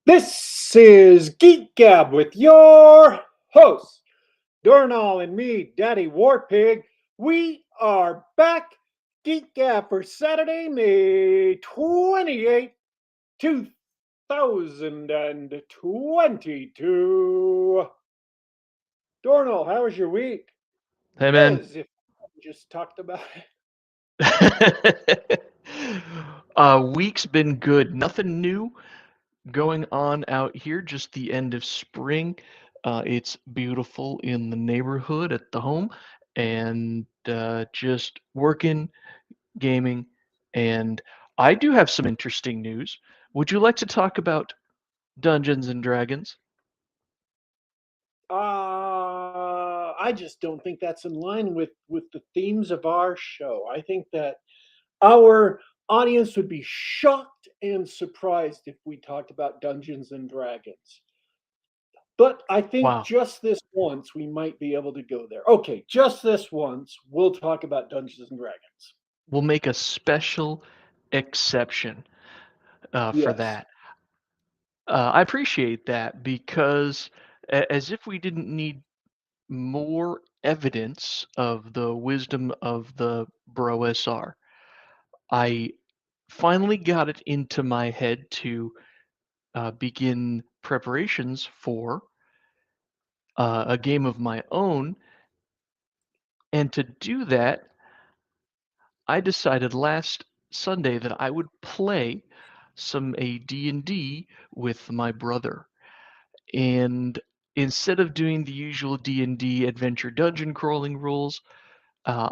This is Geek Gab with your hosts, Dorrinal and me, Daddy Warpig. We are back. Geek Gab for Saturday, May 28th, 2022. Dorrinal, how was your week? Hey man. As if we just talked about it. Week's been good. Nothing new going on out here. Just the end of spring. It's beautiful in the neighborhood at the home, and just working, gaming, and I do have some interesting news. Would you like to talk about Dungeons and Dragons? I just don't think that's in line with the themes of our show. I think that our audience would be shocked and surprised if we talked about Dungeons and Dragons. But I think Wow. just this once we might be able to go there. Okay, just this once we'll talk about Dungeons and Dragons. We'll make a special exception for Yes. that. I appreciate that because as if we didn't need more evidence of the wisdom of the Bro SR, I finally got it into my head to begin preparations for a game of my own. And to do that, I decided last Sunday that I would play some AD&D with my brother. And instead of doing the usual D&D adventure dungeon crawling rules, uh,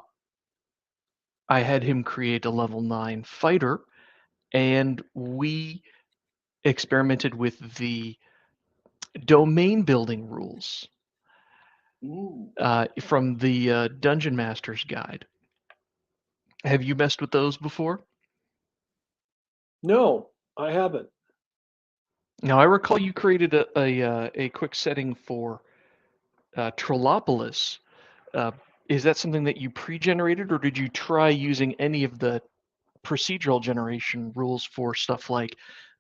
I had him create a level 9 fighter, and we experimented with the domain building rules Ooh. from the Dungeon Master's Guide. Have you messed with those before? No, I haven't. Now, I recall you created a quick setting for Trollopolis. Uh, is that something that you pre-generated, or did you try using any of the procedural generation rules for stuff like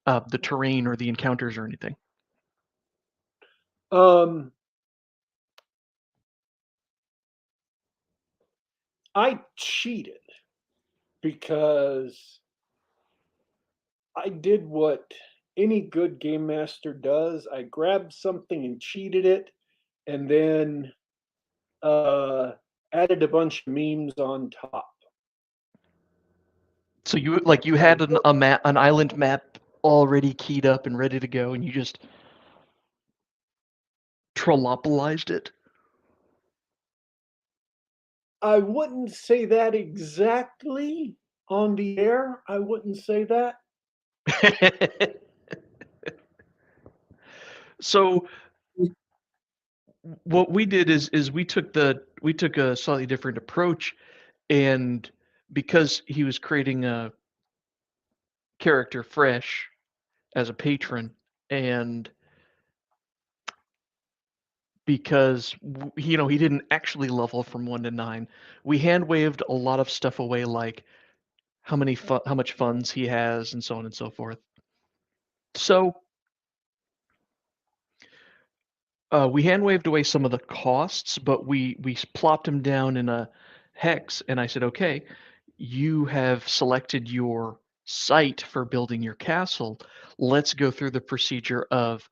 the terrain or the encounters or anything? Um I cheated because I did what any good game master does. I grabbed something and cheated it and then uh, added a bunch of memes on top. So you I had an island map already keyed up and ready to go, and you just trollopolized it. I wouldn't say that exactly on the air. I wouldn't say that. So what we did is we took a slightly different approach, and because he was creating a character fresh as a patron, and because he didn't actually level from 1 to 9, we hand waved a lot of stuff away, like how much funds he has and so on and so forth. So we hand waved away some of the costs, but we plopped them down in a hex, and I said, okay, you have selected your site for building your castle. Let's go through the procedure of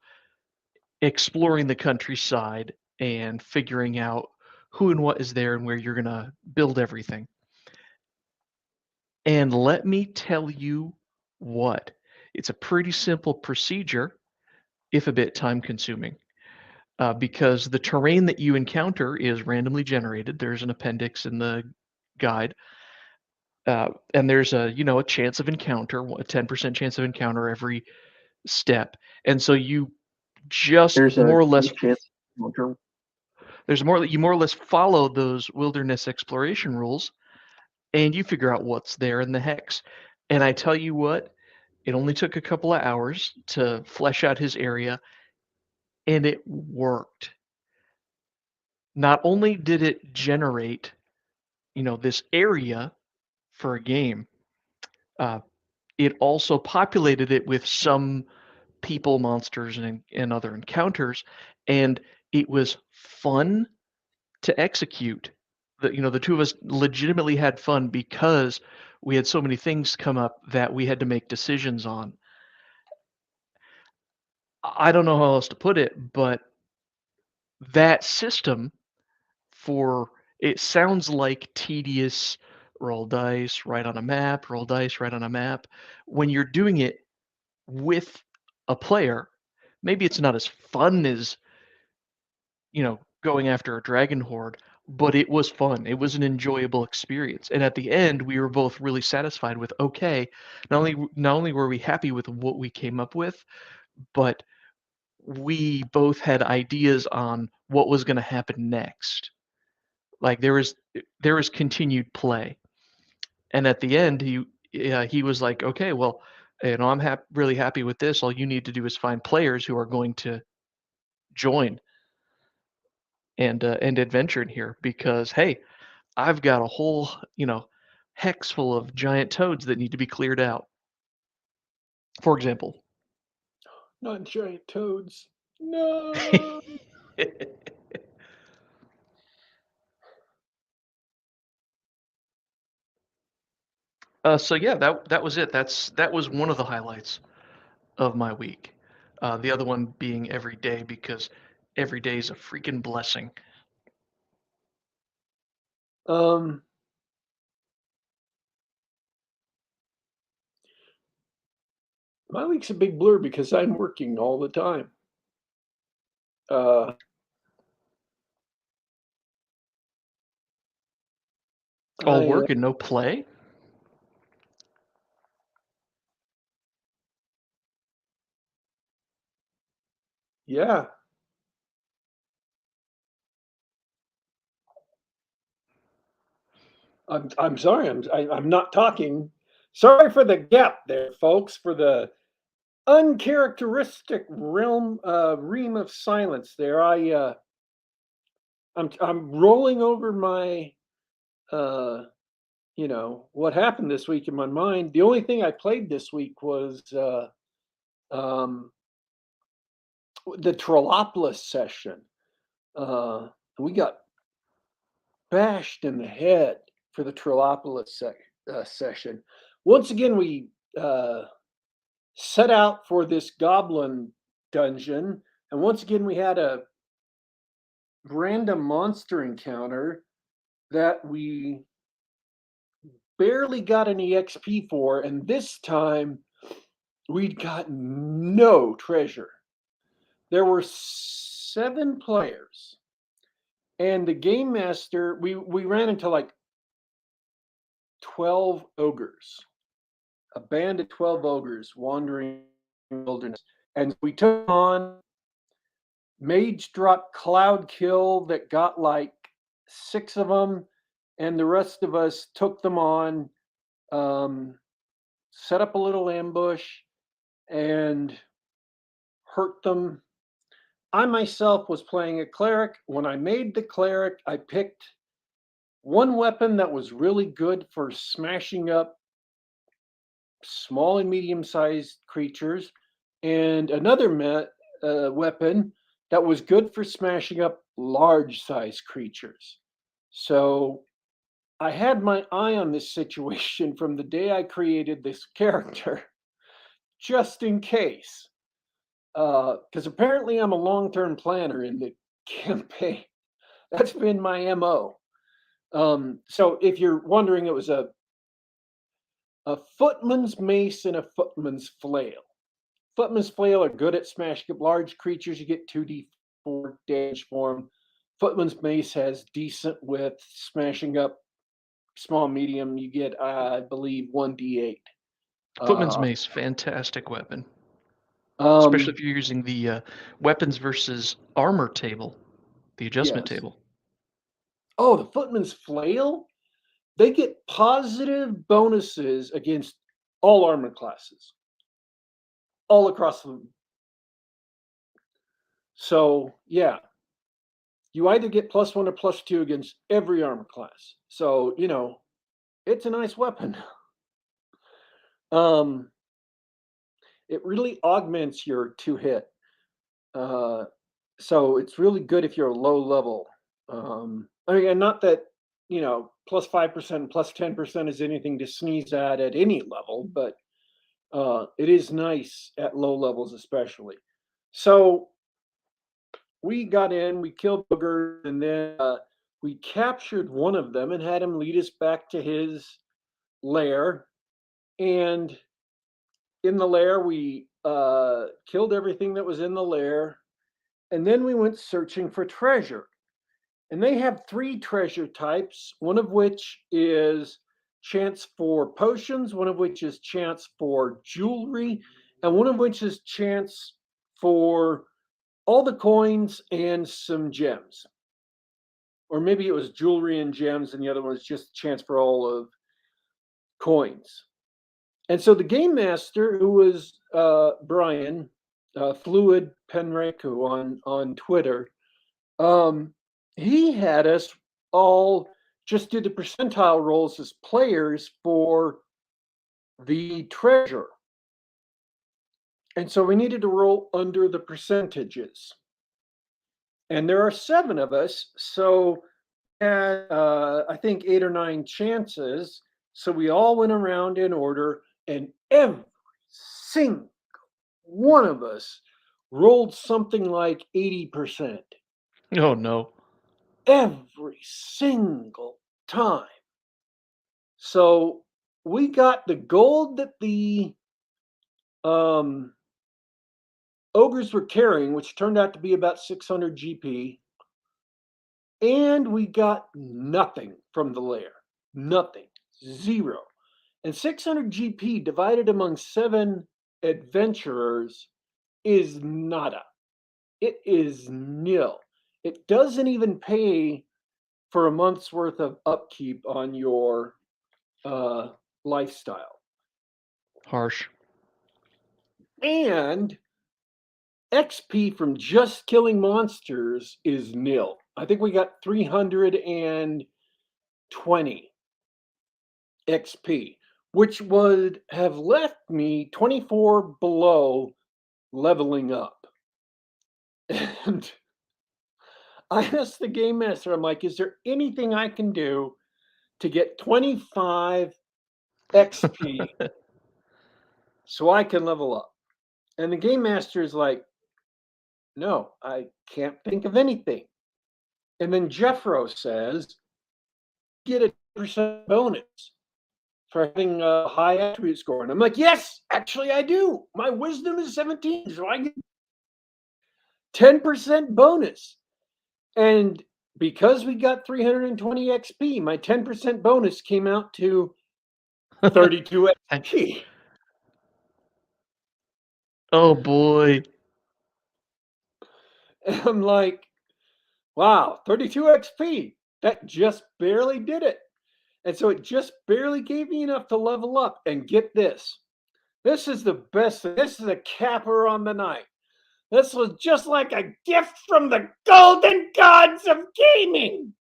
exploring the countryside and figuring out who and what is there and where you're gonna build everything. And let me tell you what, it's a pretty simple procedure, if a bit time consuming. Because the terrain that you encounter is randomly generated. There's an appendix in the guide, and there's a chance of encounter, a 10% chance of encounter every step, and so you just There's a more or less good chance encounter. there's more you more or less follow those wilderness exploration rules, and you figure out what's there in the hex. And I tell you what, it only took a couple of hours to flesh out his area, and it worked. Not only did it generate this area for a game, uh, it also populated it with some people, monsters, and other encounters, and it was fun to execute. The two of us legitimately had fun because we had so many things come up that we had to make decisions on. I don't know how else to put it, but that system for it sounds like tedious roll dice, write on a map, roll dice, write on a map. When you're doing it with a player, maybe it's not as fun as, going after a dragon horde, but it was fun. It was an enjoyable experience. And at the end, we were both really satisfied with, okay, not only were we happy with what we came up with, but we both had ideas on what was going to happen next. Like there was continued play. And at the end, he was like, okay, well, I'm really happy with this. All you need to do is find players who are going to join and adventure in here because hey, I've got a whole hex full of giant toads that need to be cleared out. For example. Not giant toads. No. So yeah, that was it. That was one of the highlights of my week. The other one being every day because every day is a freaking blessing. Um, my week's a big blur because I'm working all the time. Uh, All I work and no play. yeah. I'm sorry. I'm not talking. Sorry for the gap there, folks. For the uncharacteristic ream of silence there. I'm rolling over my what happened this week in my mind. The only thing I played this week was um, the Trollopolis session. We got bashed in the head for the Trollopolis session. Once again, we set out for this goblin dungeon, and once again, we had a random monster encounter that we barely got any XP for, and this time we'd got no treasure. There were 7 players, and the game master, we ran into like 12 ogres, a band of 12 ogres wandering in the wilderness. And we took on mage drop cloud kill that got like 6 of them, and the rest of us took them on, set up a little ambush, and hurt them. I myself was playing a cleric. When I made the cleric, I picked one weapon that was really good for smashing up small and medium sized creatures, and another weapon that was good for smashing up large sized creatures. So I had my eye on this situation from the day I created this character, just in case. Because apparently I'm a long term planner in the campaign. That's been my MO. So if you're wondering, it was a footman's mace and a footman's flail. Footman's flail are good at smashing up large creatures. You get 2d4 damage for them. Footman's mace has decent width, smashing up small, medium. You get, I believe, 1d8. Footman's Uh, mace, fantastic weapon, especially um, if you're using the weapons versus armor table, the adjustment yes. table. Oh, the footman's flail? They get positive bonuses against all armor classes, all across the. So yeah, you either get +1 or +2 against every armor class. So it's a nice weapon. Um, it really augments your 2 hit. Uh, so it's really good if you're low level. I mean, and not that, plus 5%, plus 10% is anything to sneeze at any level, but it is nice at low levels, especially. So we got in, we killed Booger, and then we captured one of them and had him lead us back to his lair. And in the lair, we killed everything that was in the lair. And then we went searching for treasure. And they have 3 treasure types, one of which is chance for potions, one of which is chance for jewelry, and one of which is chance for all the coins and some gems. Or maybe it was jewelry and gems, and the other one was just chance for all of coins. And so the game master, who was Brian, Fluid Penreku on Twitter, he had us all just do the percentile rolls as players for the treasure. And so we needed to roll under the percentages. And there are 7 of us, so had I think 8 or 9 chances. So we all went around in order, and every single one of us rolled something like 80%. Oh no. Every single time. So we got the gold that the ogres were carrying, which turned out to be about 600 GP, and we got nothing from the lair. Nothing. 0. And 600 GP divided among 7 adventurers is nada. It is nil. It doesn't even pay for a month's worth of upkeep on your lifestyle. Harsh. And XP from just killing monsters is nil. I think we got 320 XP, which would have left me 24 below leveling up. And I asked the game master, I'm like, is there anything I can do to get 25 XP so I can level up? And the game master is like, no, I can't think of anything. And then Jeffro says, get a percent bonus for having a high attribute score. And I'm like, yes, actually I do. My wisdom is 17, so I get 10% bonus. And because we got 320 XP, my 10% bonus came out to 32 XP. Oh boy. And I'm like, wow, 32 XP. That just barely did it. And so it just barely gave me enough to level up. And get this. This is the best. This is a capper on the night. This was just like a gift from the golden gods of gaming.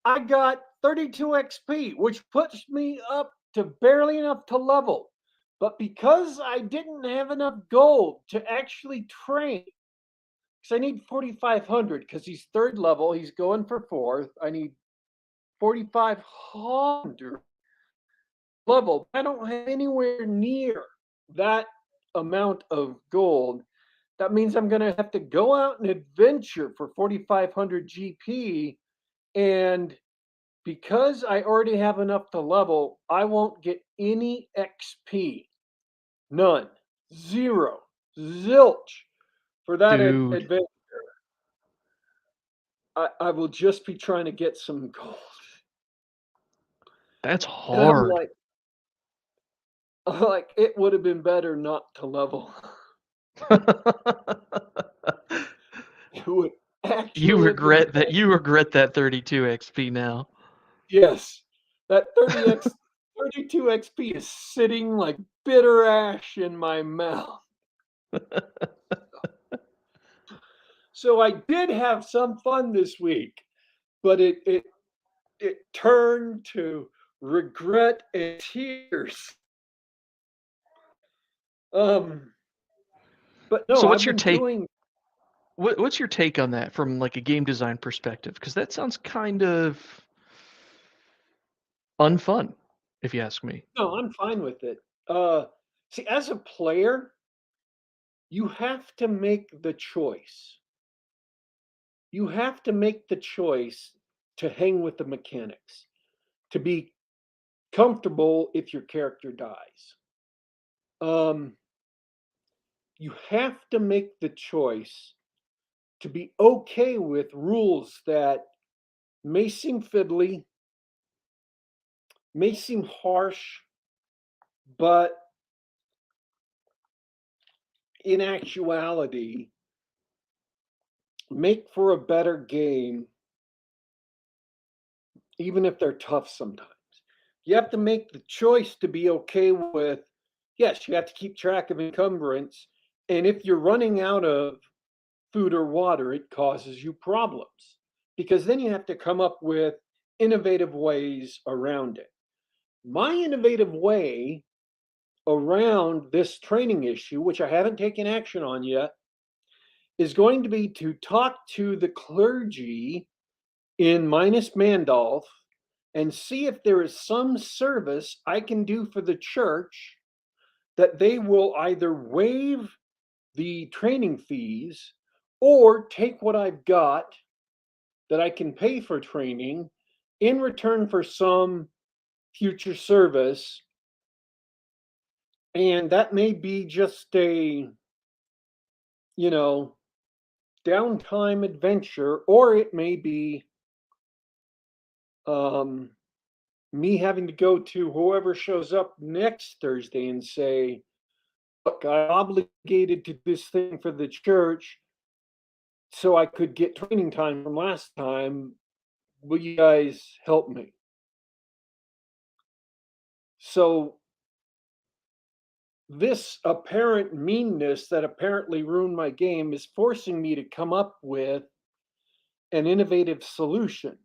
I got 32 XP, which puts me up to barely enough to level. But because I didn't have enough gold to actually train, because I need 4,500, because he's 3rd level, he's going for 4th. I need 4,500 level. I don't have anywhere near that amount of gold. That means I'm going to have to go out and adventure for 4,500 GP. And because I already have enough to level, I won't get any XP. None. 0. Zilch for that Dude, adventure. I will just be trying to get some gold. that's And I'm hard. like, it would have been better not to level. It would actually have been better. You regret that 32 XP now. Yes. That 32 XP is sitting like bitter ash in my mouth. So I did have some fun this week, but it turned to regret and tears. Um, but So no, what's I've your been take? doing. What's your take on that from like a game design perspective? Because that sounds kind of unfun, if you ask me. No, I'm fine with it. Uh, See, as a player, you have to make the choice. You have to make the choice to hang with the mechanics, to be comfortable if your character dies. Um, you have to make the choice to be okay with rules that may seem fiddly, may seem harsh, but in actuality, make for a better game, even if they're tough sometimes. You have to make the choice to be okay with, yes, you have to keep track of encumbrance. And if you're running out of food or water, it causes you problems because then you have to come up with innovative ways around it. My innovative way around this training issue, which I haven't taken action on yet, is going to be to talk to the clergy in Minas Mandolf and see if there is some service I can do for the church that they will either waive the training fees or take what I've got that I can pay for training in return for some future service. And that may be just a, you know, downtime adventure, or it may be um, me having to go to whoever shows up next Thursday and say, look, I'm obligated to do this thing for the church so I could get training time from last time. Will you guys help me? So, this apparent meanness that apparently ruined my game is forcing me to come up with an innovative solution,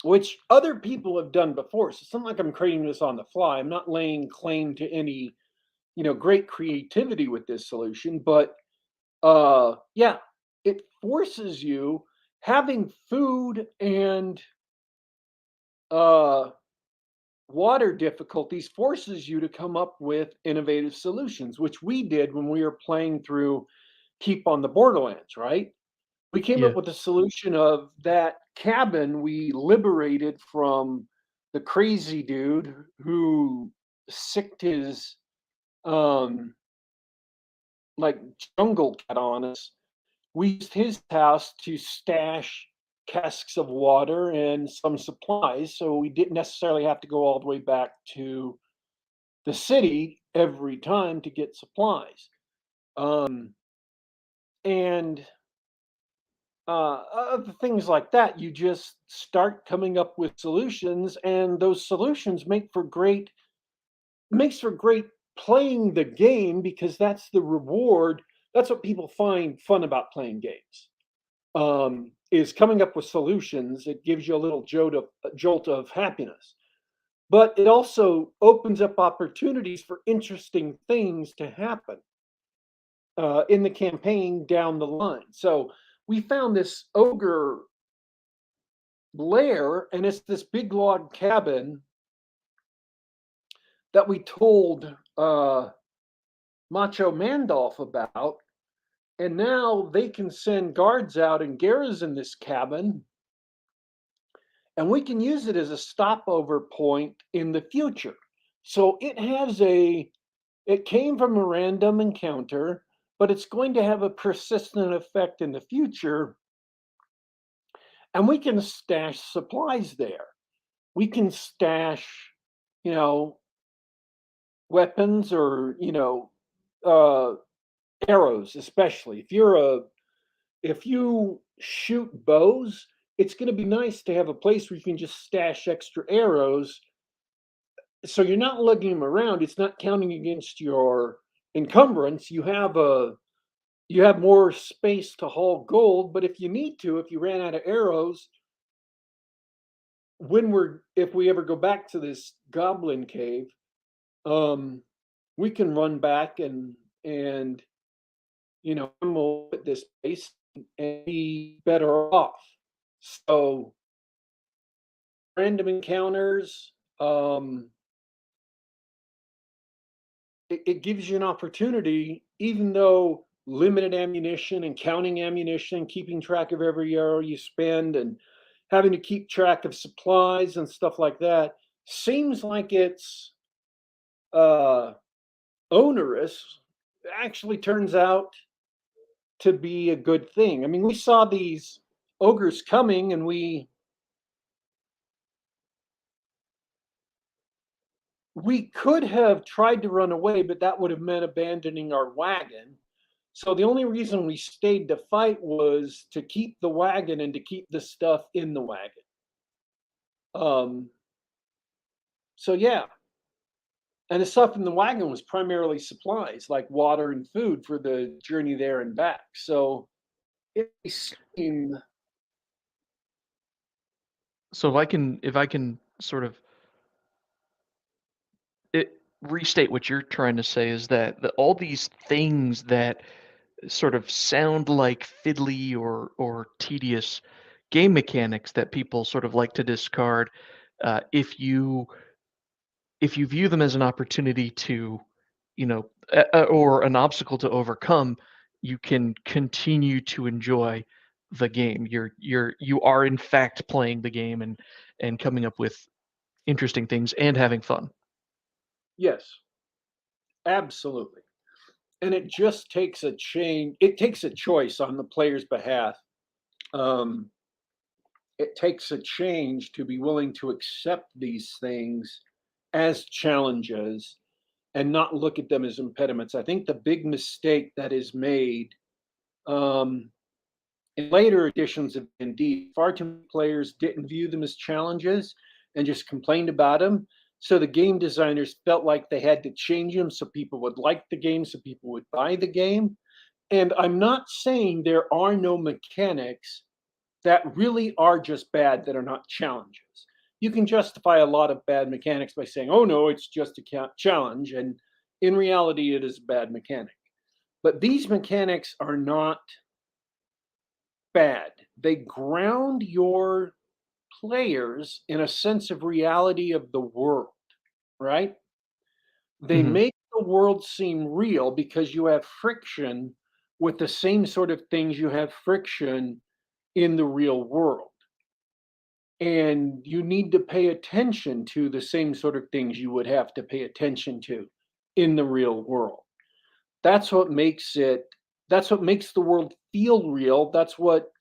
which other people have done before. So, it's not like I'm creating this on the fly. I'm not laying claim to any, great creativity with this solution, but yeah, it forces you having food and uh water difficulties forces you to come up with innovative solutions, which we did when we were playing through Keep on the Borderlands, right? We came up Yeah. with a solution of that cabin we liberated from the crazy dude who sicked his um like jungle cat on us. We used his house to stash casks of water and some supplies, so we didn't necessarily have to go all the way back to the city every time to get supplies. Um, and other things like that, you just start coming up with solutions, and those solutions makes for great playing the game because that's the reward. That's what people find fun about playing games. Is coming up with solutions. It gives you a little jolt of happiness, but it also opens up opportunities for interesting things to happen in the campaign down the line. So we found this ogre lair, and it's this big log cabin that we told Macho Mandolph about. And now they can send guards out and garrison this cabin, and we can use it as a stopover point in the future. So it came from a random encounter, but it's going to have a persistent effect in the future. And we can stash supplies there. We can stash, you know, weapons or, uh, arrows, especially. If you shoot bows, it's going to be nice to have a place where you can just stash extra arrows. So you're not lugging them around. It's not counting against your encumbrance. You have more space to haul gold, but if you need to, if you ran out of arrows, if we ever go back to this goblin cave, um, we can run back and we'll at this place and be better off. So random encounters, it gives you an opportunity, even though limited ammunition and counting ammunition, keeping track of every arrow you spend, and having to keep track of supplies and stuff like that seems like it's uh, onerous. Actually, turns out to be a good thing. I mean, we saw these ogres coming, and we could have tried to run away, but that would have meant abandoning our wagon. So the only reason we stayed to fight was to keep the wagon and to keep the stuff in the wagon. Um, so yeah, and the stuff in the wagon was primarily supplies like water and food for the journey there and back. So it seemed So if I can sort of restate what you're trying to say is that all these things that sort of sound like fiddly or tedious game mechanics that people sort of like to discard, if you view them as an opportunity to, or an obstacle to overcome, you can continue to enjoy the game. You are in fact playing the game and coming up with interesting things and having fun. yes, absolutely. And it just takes a change. It takes a choice on the player's behalf. Um, it takes a change to be willing to accept these things as challenges and not look at them as impediments. I think the big mistake that is made um, in later editions of D&D, far too many players didn't view them as challenges and just complained about them. So the game designers felt like they had to change them so people would like the game, so people would buy the game. And I'm not saying there are no mechanics that really are just bad that are not challenges. You can justify a lot of bad mechanics by saying, oh no, it's just a challenge. And in reality, it is a bad mechanic. But these mechanics are not bad. They ground your players in a sense of reality of the world, right? They Hmm. make the world seem real because you have friction with the same sort of things you have friction in the real world. And you need to pay attention to the same sort of things you would have to pay attention to in the real world. That's what makes it, that's what makes the world feel real. That's what,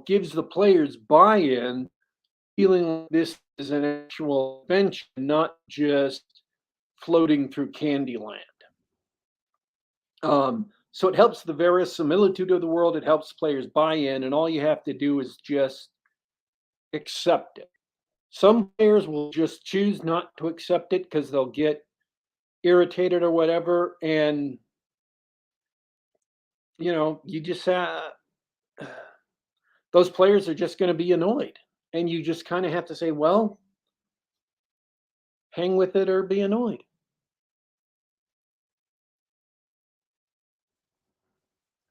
gives the players buy-in, feeling like this is an actual adventure, not just floating through Candyland. So it helps the verisimilitude of the world. It helps players buy in, and all you have to do is just accept it. Some players will just choose not to accept it because they'll get irritated or whatever, and you just those players are just going to be annoyed, and you just kind of have to say, well, hang with it or be annoyed.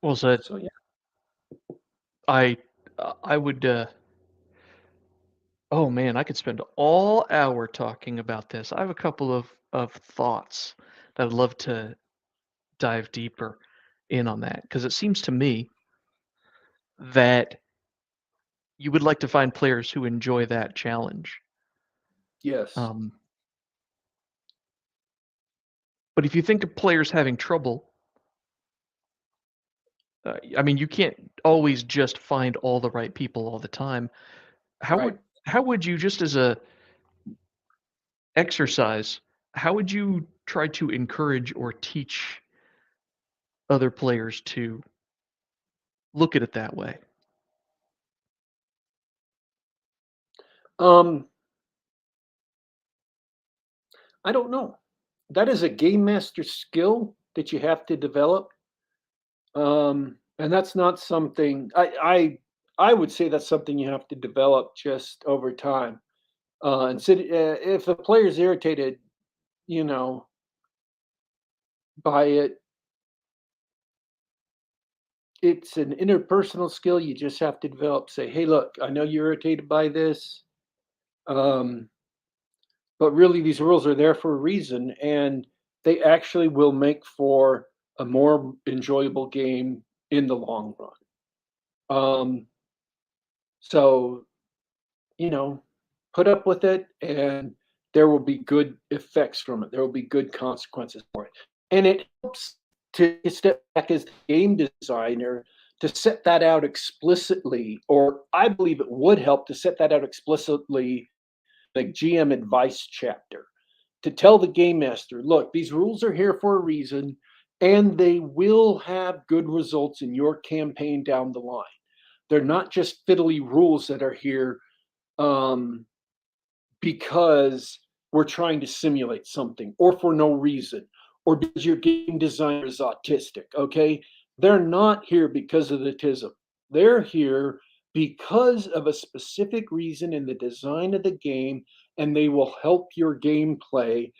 Well said. So yeah, I would. Oh man, I could spend all hour talking about this. I have a couple of thoughts that I'd love to dive deeper in on that because it seems to me that you would like to find players who enjoy that challenge. yes, Um, but if you think of players having trouble, I mean, you can't always just find all the right people all the time. How right. would how would you just as a exercise, how would you try to encourage or teach other players to look at it that way? Um, I don't know. That is a game master skill that you have to develop. And that's not something I would say that's something you have to develop just over time. And so, if a player's irritated, you know, by it. It's an interpersonal skill you just have to develop. Say, hey, look, I know you're irritated by this, um, but really these rules are there for a reason, and they actually will make for a more enjoyable game in the long run. Um, so, you know, put up with it, and there will be good effects from it. There will be good consequences for it. And it helps to step back as the game designer to set that out explicitly, or I believe it would help to set that out explicitly, like GM advice chapter, to tell the game master, look, these rules are here for a reason, and they will have good results in your campaign down the line. They're not just fiddly rules that are here um, because we're trying to simulate something or for no reason or because your game designer is autistic. Okay. They're not here because of the tism. They're here because of a specific reason in the design of the game, and they will help your gameplay.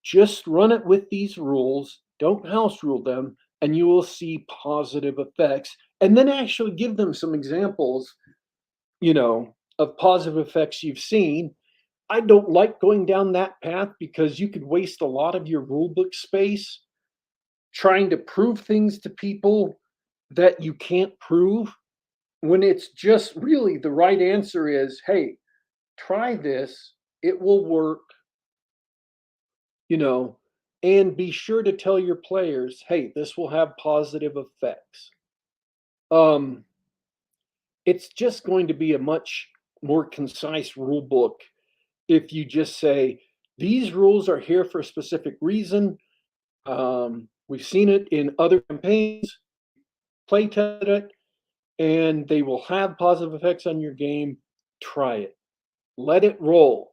Just run it with these rules, don't house rule them, and you will see positive effects. And then actually give them some examples, of positive effects you've seen. I don't like going down that path because you could waste a lot of your rulebook space trying to prove things to people that you can't prove, when it's just really the right answer is, hey, try this, it will work, you know, and be sure to tell your players, hey, this will have positive effects. Um, it's just going to be a much more concise rule book if you just say, these rules are here for a specific reason. We've seen it in other campaigns, play tested it, and they will have positive effects on your game. Try it. Let it roll.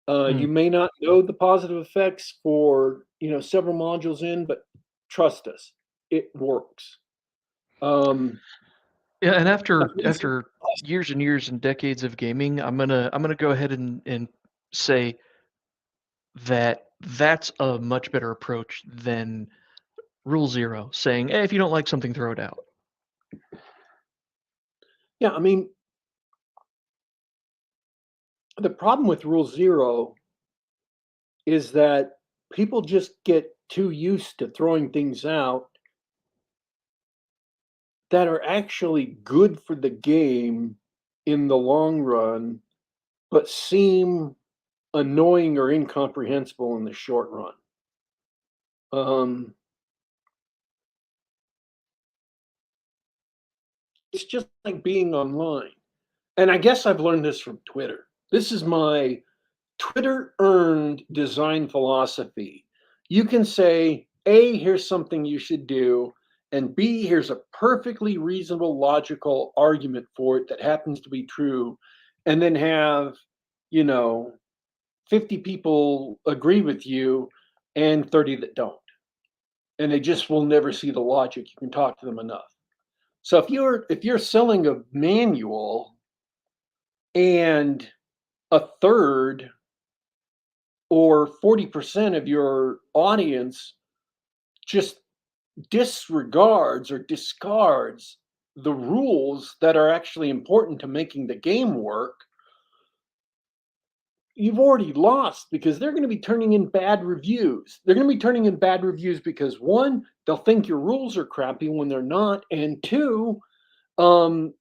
Hmm. You may not know the positive effects for several modules in, but trust us, it works. Um, Yeah, and at after least after years and years and decades of gaming, I'm gonna go ahead and say that that's a much better approach than rule zero, saying, "Hey, if you don't like something, throw it out." yeah, I mean, the problem with Rule Zero is that people just get too used to throwing things out that are actually good for the game in the long run, but seem annoying or incomprehensible in the short run. Um, it's just like being online. And I guess I've learned this from Twitter. This is my Twitter earned design philosophy. You can say, A, here's something you should do, and B, here's a perfectly reasonable, logical argument for it that happens to be true, and then have, you know, 50 people agree with you and 30 that don't. And they just will never see the logic. You can talk to them enough. So if you're selling a manual and a third or 40% of your audience just disregards or discards the rules that are actually important to making the game work, you've already lost because they're going to be turning in bad reviews. They're going to be turning in bad reviews because one, they'll think your rules are crappy when they're not, and two, um,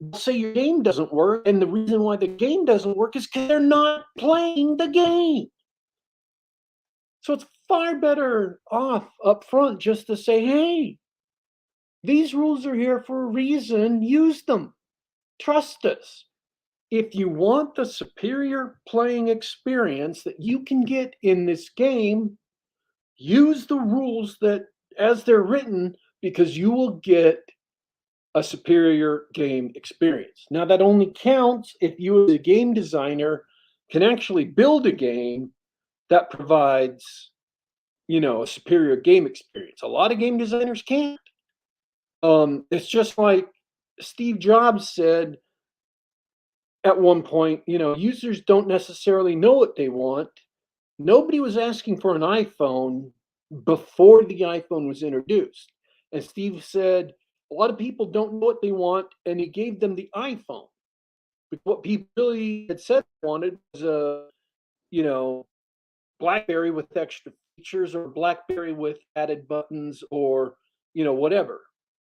they'll say your game doesn't work, and the reason why the game doesn't work is because they're not playing the game. So it's far better off up front just to say, hey, these rules are here for a reason. Use them. Trust us. If you want the superior playing experience that you can get in this game, use the rules that as they're written, because you will get a superior game experience. Now that only counts if you as a game designer can actually build a game that provides, a superior game experience. A lot of game designers can't. It's just like Steve Jobs said at one point, users don't necessarily know what they want. Nobody was asking for an iPhone before the iPhone was introduced. And Steve said, a lot of people don't know what they want, and he gave them the iPhone. But what people really had said they wanted was a, you know, BlackBerry with extra features, or BlackBerry with added buttons, or, whatever.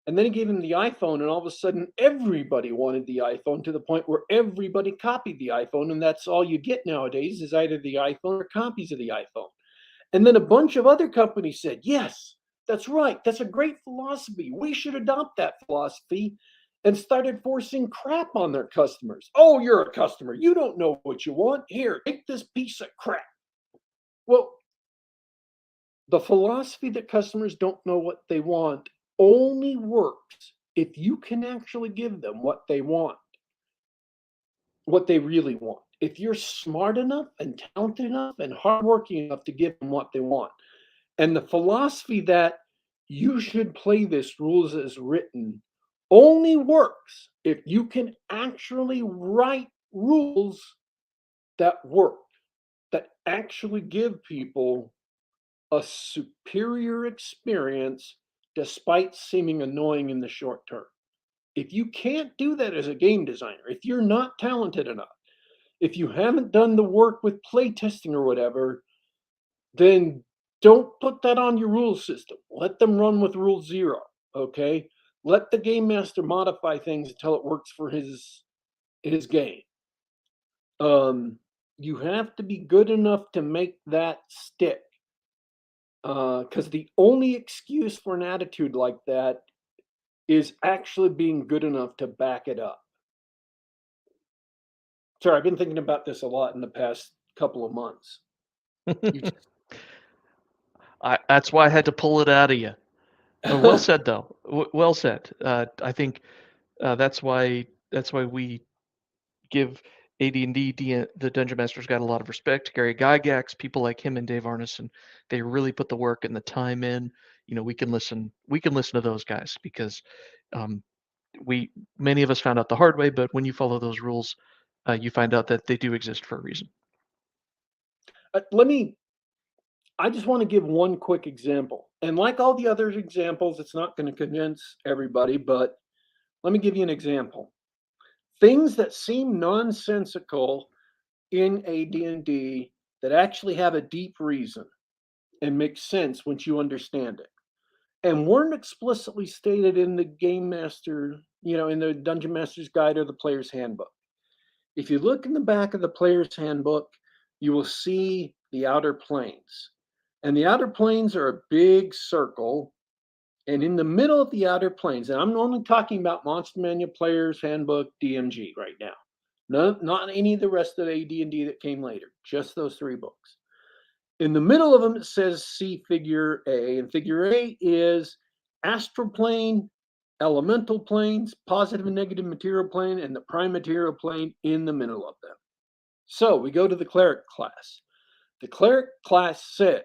And then he gave them the iPhone, and all of a sudden everybody wanted the iPhone, to the point where everybody copied the iPhone, and that's all you get nowadays is either the iPhone or copies of the iPhone. And then a bunch of other companies said, yes, that's right. That's a great philosophy. We should adopt that philosophy, and started forcing crap on their customers. Oh, you're a customer. You don't know what you want. Here, take this piece of crap. Well, the philosophy that customers don't know what they want only works if you can actually give them what they want, what they really want. If you're smart enough and talented enough and hardworking enough to give them what they want. And the philosophy that you should play this rules as written only works if you can actually write rules that work, that actually give people a superior experience despite seeming annoying in the short term. If you can't do that as a game designer, if you're not talented enough, if you haven't done the work with playtesting or whatever, then don't put that on your rule system. Let them run with rule zero. Okay. Let the game master modify things until it works for his game. You have to be good enough to make that stick. Because the only excuse for an attitude like that is actually being good enough to back it up. Sorry, I've been thinking about this a lot in the past couple of months. You just That's why I had to pull it out of you. Well said, though. Well said. I think that's why we give AD&D, the Dungeon Master's Guide, a lot of respect. Gary Gygax, people like him and Dave Arneson, they really put the work and the time in. We can listen to those guys, because um, many of us found out the hard way, but when you follow those rules, you find out that they do exist for a reason. I just want to give one quick example. And like all the other examples, it's not going to convince everybody, but let me give you an example. Things that seem nonsensical in AD&D that actually have a deep reason and make sense once you understand it, and weren't explicitly stated in the game master, in the Dungeon Master's Guide or the Player's Handbook. If you look in the back of the Player's Handbook, you will see the outer planes. And the outer planes are a big circle. And in the middle of the outer planes, and I'm only talking about Monster Manual, Player's Handbook, DMG right now. No, not any of the rest of the AD&D that came later, just those three books. In the middle of them, it says see figure A, and figure A is astral plane, elemental planes, positive and negative material plane, and the prime material plane in the middle of them. So we go to the cleric class. The cleric class says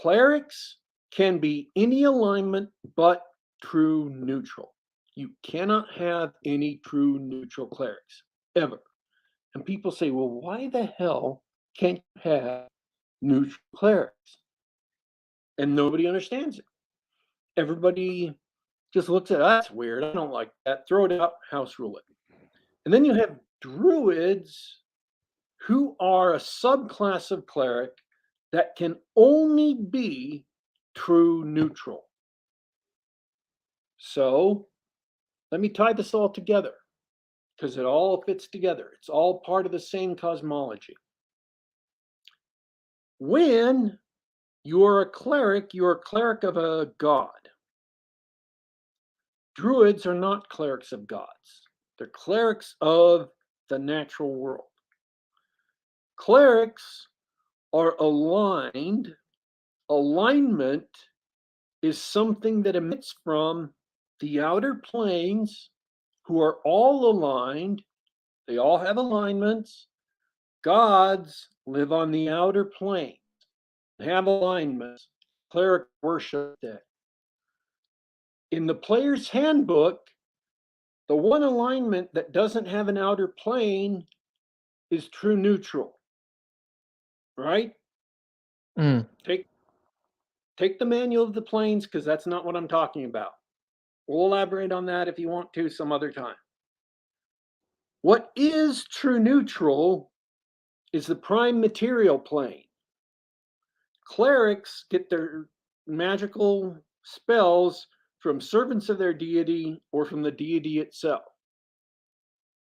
clerics can be any alignment but true neutral. You cannot have any true neutral clerics, ever. And people say, well, why the hell can't you have neutral clerics? And nobody understands it. Everybody just looks at, that's weird. I don't like that. Throw it out, house rule it. And then you have druids, who are a subclass of cleric that can only be true neutral. So let me tie this all together, because it all fits together. It's all part of the same cosmology. When you're a cleric of a god. Druids are not clerics of gods. They're clerics of the natural world. Clerics are aligned. Alignment is something that emits from the outer planes, who are all aligned. They all have alignments. Gods live on the outer planes, have alignments. Cleric worship that. In the Player's Handbook, the one alignment that doesn't have an outer plane is true neutral, right? Mm. take the manual of the planes, because that's not what I'm talking about. We'll elaborate on that if you want to some other time. What is true neutral is the prime material plane. Clerics get their magical spells from servants of their deity or from the deity itself.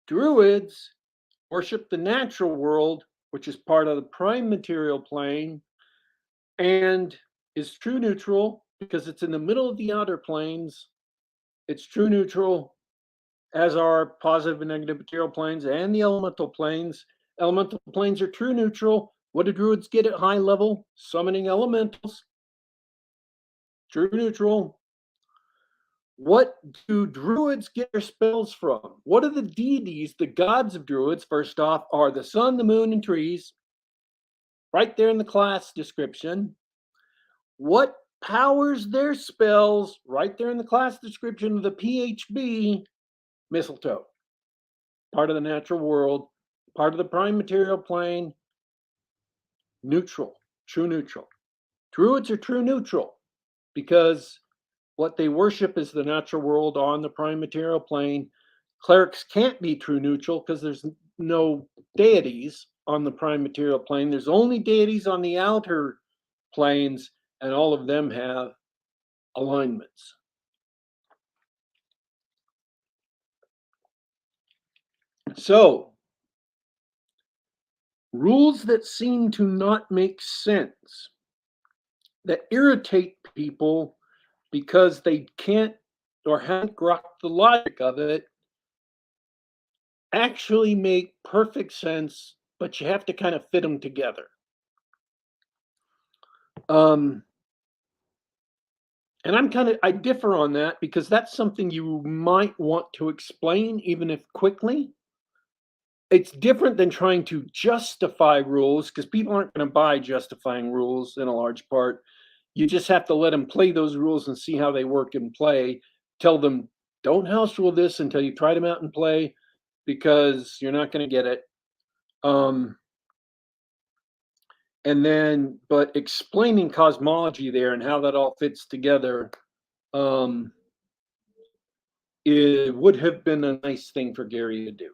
Druids worship the natural world, which is part of the prime material plane and is true neutral because it's in the middle of the outer planes. It's true neutral, as are positive and negative material planes and the elemental planes. Elemental planes are true neutral. What do druids get at high level? Summoning elementals. True neutral. What do druids get their spells from? What are the deities, the gods of druids? First off, are the sun, the moon, and trees. Right there in the class description. What powers their spells? Right there in the class description of the PHB. Mistletoe. Part of the natural world. Part of the prime material plane. Neutral. True neutral. Druids are true neutral because what they worship is the natural world on the prime material plane. Clerics can't be true neutral because there's no deities on the prime material plane. There's only deities on the outer planes, and all of them have alignments. So, rules that seem to not make sense, that irritate people because they can't or haven't grokked the logic of it, actually make perfect sense, but you have to kind of fit them together. And I differ on that because that's something you might want to explain, even if quickly. It's different than trying to justify rules because people aren't going to buy justifying rules in a large part. You just have to let them play those rules and see how they work in play. Tell them, don't house rule this until you try them out and play because you're not going to get it. And then, but explaining cosmology there and how that all fits together, it would have been a nice thing for Gary to do.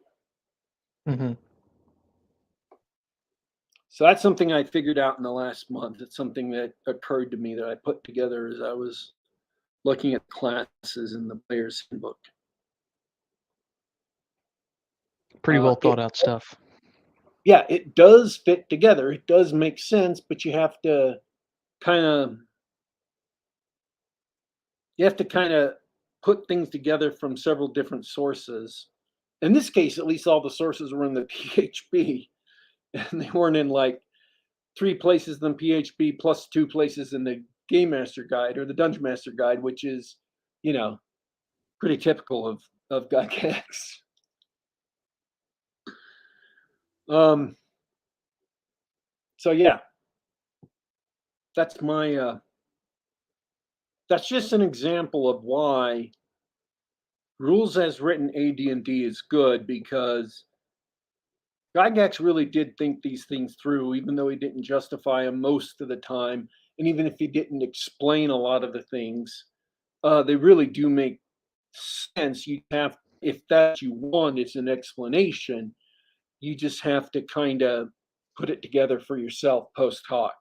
Mm-hmm. So that's something I figured out in the last month. It's something that occurred to me that I put together as I was looking at classes in the player's handbook. Pretty well thought out stuff. Yeah, it does fit together. It does make sense, but you have to kind of put things together from several different sources. In this case, at least all the sources were in the PHB, and they weren't in like 3 places in the PHB plus 2 places in the Game Master Guide or the Dungeon Master Guide, which is, pretty typical of Gygax. So yeah, that's my that's just an example of why rules as written AD&D is good, because Gygax really did think these things through, even though he didn't justify them most of the time, and even if he didn't explain a lot of the things, they really do make sense. You have, if that you want is an explanation, you just have to kind of put it together for yourself post hoc.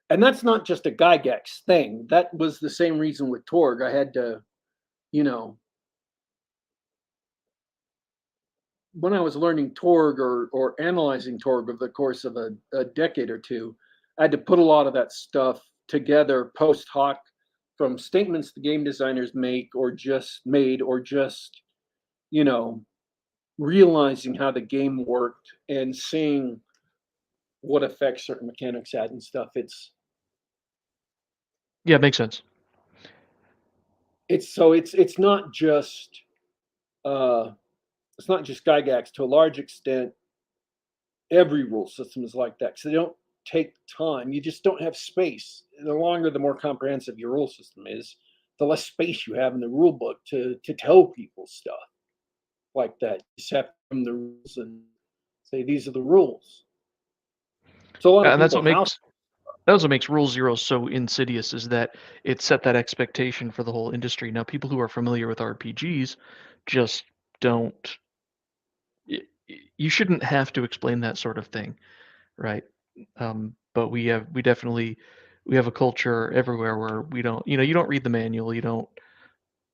And that's not just a Gygax thing. That was the same reason with Torg. I had to, when I was learning Torg or analyzing Torg over the course of a decade or two, I had to put a lot of that stuff together post hoc from statements the game designers make or just made, or just, realizing how the game worked and seeing what effects certain mechanics had and stuff. Yeah, it makes sense. It's not just Gygax. To a large extent, every rule system is like that, because they don't take time. You just don't have space. The longer, the more comprehensive your rule system is, the less space you have in the rule book to tell people stuff like that. You just have to give them the rules and say, these are the rules. So a lot of And that's people what makes That was what makes Rule Zero so insidious, is that it set that expectation for the whole industry. Now, people who are familiar with RPGs just don't. You shouldn't have to explain that sort of thing, right? But we definitely we have a culture everywhere where we don't, you don't read the manual, you don't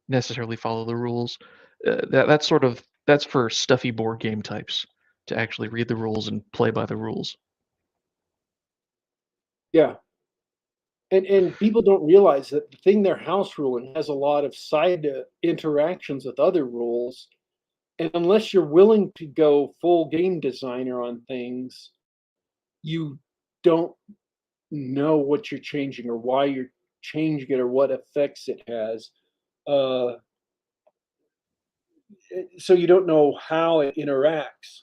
necessarily follow the rules. That's for stuffy board game types to actually read the rules and play by the rules. Yeah. And people don't realize that the thing they're house ruling has a lot of side interactions with other rules. And unless you're willing to go full game designer on things, you don't know what you're changing or why you're changing it or what effects it has. Uh, so you don't know how it interacts.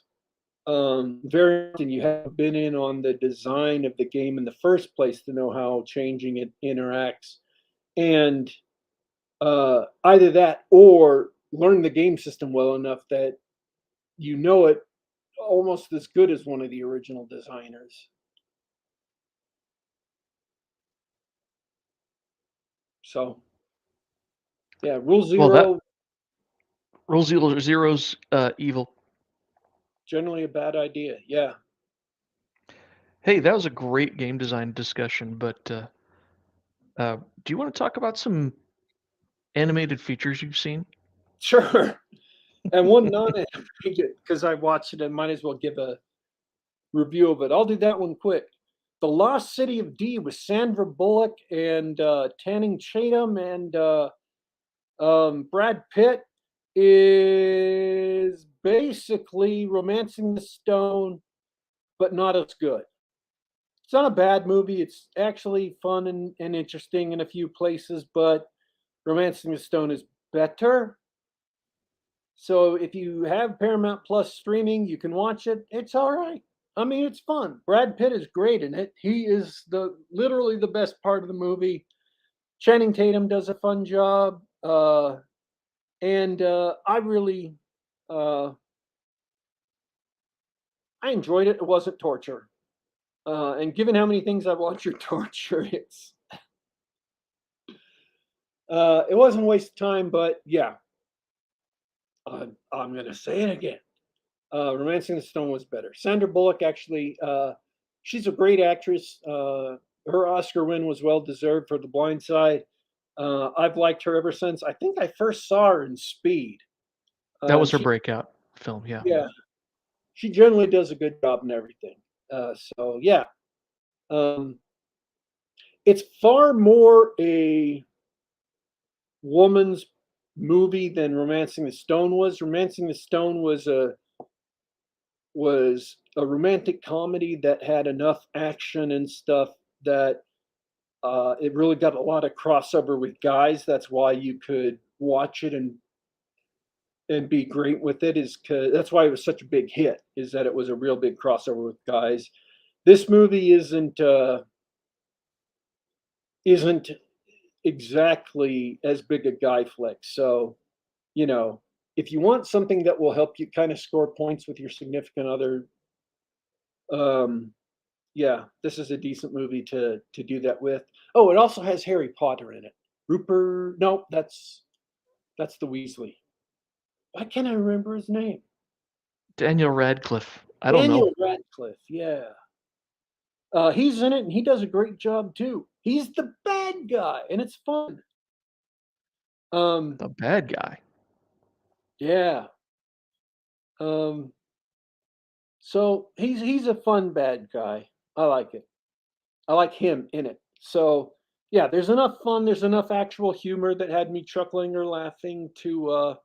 Very often you haven't been in on the design of the game in the first place to know how changing it interacts. And either that or learn the game system well enough that you know it almost as good as one of the original designers. So yeah, Rule Well, that Zero Rule Zero's evil. generally a bad idea. Yeah, Hey, that was a great game design discussion, but do you want to talk about some animated features you've seen? sure. And one non-animated because I watched it and might as well give a review of it. I'll do that one quick. The Lost City of D with Sandra Bullock and Channing Tatum and Brad Pitt is basically Romancing the Stone, but not as good. It's not a bad movie. It's actually fun and interesting in a few places, but Romancing the Stone is better. So if you have Paramount Plus streaming, you can watch it. It's all right. I mean, it's fun. Brad Pitt is great in it. He is the literally the best part of the movie. Channing Tatum does a fun job, and I really, uh, I enjoyed it. It wasn't torture, and given how many things I've watched are torture, it wasn't a waste of time. But yeah, I'm gonna say it again. Romancing the Stone was better. Sandra Bullock actually, she's a great actress. Her Oscar win was well deserved for The Blind Side. I've liked her ever since. I think I first saw her in Speed. That was her She, breakout film, yeah. yeah, she generally does a good job in everything. So yeah, um, it's far more a woman's movie than Romancing the Stone was. Romancing the Stone was a romantic comedy that had enough action and stuff that it really got a lot of crossover with guys. That's why you could watch it and be great with it. Is because that's why it was such a big hit. Is that it was a real big crossover with guys. This movie isn't exactly as big a guy flick. So you know, if you want something that will help you kind of score points with your significant other, um, yeah, this is a decent movie to do that with. Oh, it also has Harry Potter in it. Rupert, no, that's the Weasley. Why can't I remember his name? Daniel Radcliffe. I don't know. Daniel Radcliffe. Yeah, he's in it and he does a great job too. He's the bad guy and it's fun. Um, The bad guy. yeah. Um, so he's a fun bad guy. I like it. I like him in it. So yeah, there's enough fun. There's enough actual humor that had me chuckling or laughing to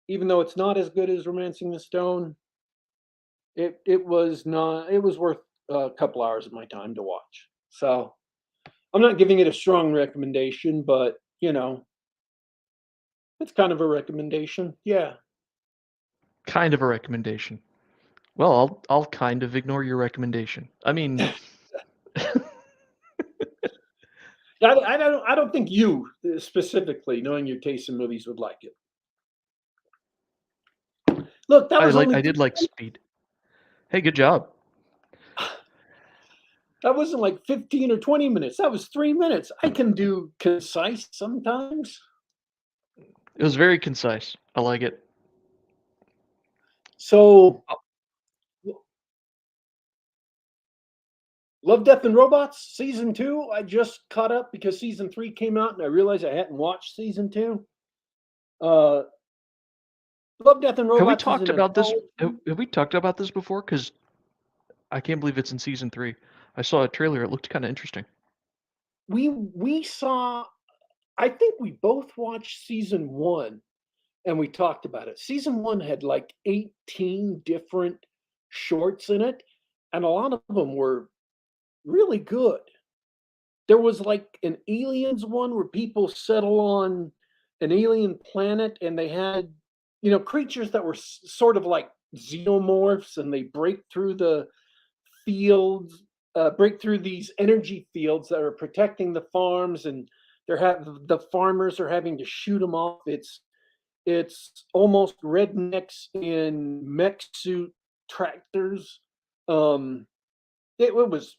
even though it's not as good as Romancing the Stone, it was not. It was worth a couple hours of my time to watch. So I'm not giving it a strong recommendation, but it's kind of a recommendation. Yeah, Kind of a recommendation. Well, I'll kind of ignore your recommendation. I mean, I don't think you specifically, knowing your taste in movies, would like it. Look, that was only I did like Speed. Hey, good job. That wasn't like 15 or 20 minutes. That was 3 minutes. I can do concise sometimes. It was very concise. I like it. So, Love, Death, and Robots season two. I just caught up because season three came out, and I realized I hadn't watched season two. Uh, Love, Death, and Have we Robots is talked an about this? anthology. Have we talked about this before? Because I can't believe it's in season 3. I saw a trailer. It looked kind of interesting. We saw. I think we both watched season one, and we talked about it. Season one had like 18 different shorts in it, and a lot of them were really good. There was like an aliens one where people settle on an alien planet and they had, creatures that were sort of like xenomorphs, and they break through the fields, break through these energy fields that are protecting the farms, and the farmers are having to shoot them off. It's almost rednecks in mech suit tractors. Um, it was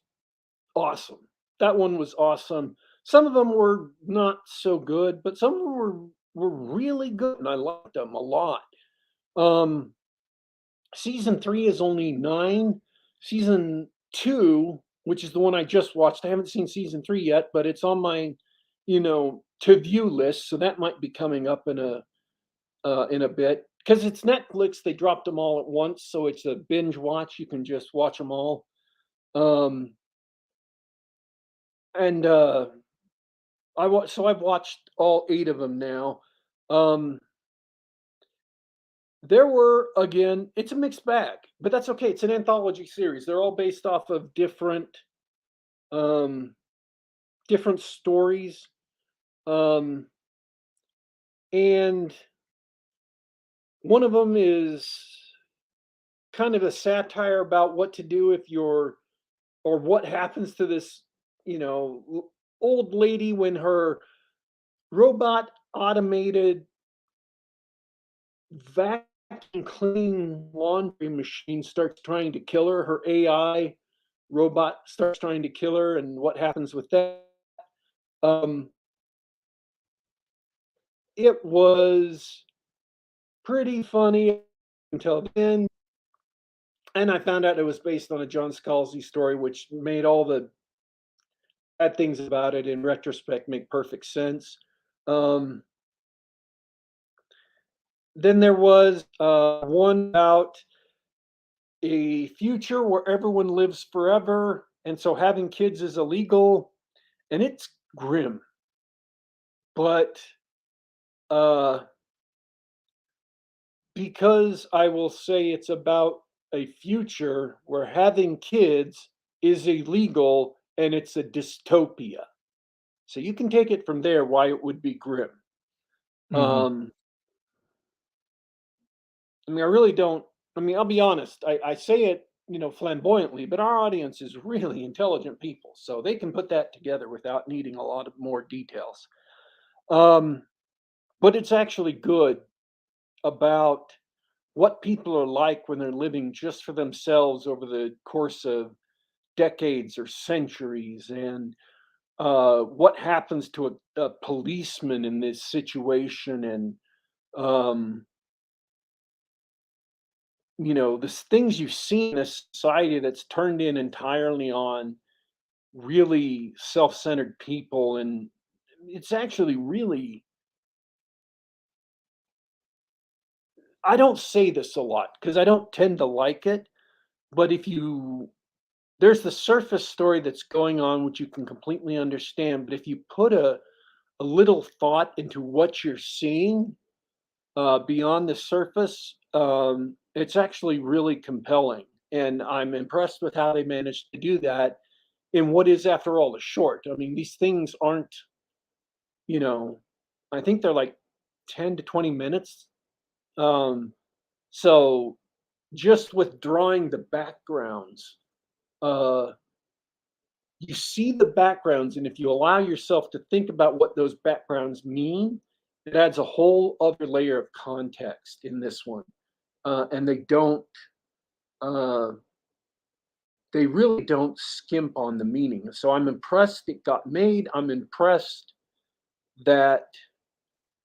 awesome. That one was awesome. Some of them were not so good, but some of them were really good, and I liked them a lot. Um, season three is only 9. Season two, which is the one I just watched, I haven't seen season three yet, but it's on my, to view list. So that might be coming up in a bit because it's Netflix. They dropped them all at once, so it's a binge watch. You can just watch them all. Um, and I've watched all 8 of them now. Um, there were, again, it's a mixed bag, but that's okay. It's an anthology series. They're all based off of um, different stories. Um, and one of them is kind of a satire about what to do if you're, or what happens to this, old lady when her robot automated vacuum cleaning laundry machine starts trying to kill her. Her AI robot starts trying to kill her, and what happens with that. Um, it was pretty funny until then, and I found out it was based on a John Scalzi story, which made all the bad things about it in retrospect make perfect sense. Um, then there was one about a future where everyone lives forever, and so having kids is illegal, and it's grim. But uh, because I will say it's about a future where having kids is illegal and it's a dystopia. So you can take it from there why it would be grim. Hmm. Um, I mean, I really don't. I mean, I'll be honest. I say it, flamboyantly, but our audience is really intelligent people, so they can put that together without needing a lot of more details. Um, but it's actually good about what people are like when they're living just for themselves over the course of decades or centuries, and what happens to a policeman in this situation, and um, the things you see in a society that's turned in entirely on really self-centered people. And it's actually really, I don't say this a lot because I don't tend to like it, but if you there's the surface story that's going on which you can completely understand, but if you put a little thought into what you're seeing beyond the surface, it's actually really compelling, and I'm impressed with how they managed to do that in what is, after all, a short. I mean, these things aren't, you know, I think they're like 10 to 20 minutes. Um, so just with drawing the backgrounds, uh, you see the backgrounds, and if you allow yourself to think about what those backgrounds mean, it adds a whole other layer of context in this one. And they don't, uh, they really don't skimp on the meaning. So I'm impressed it got made. I'm impressed that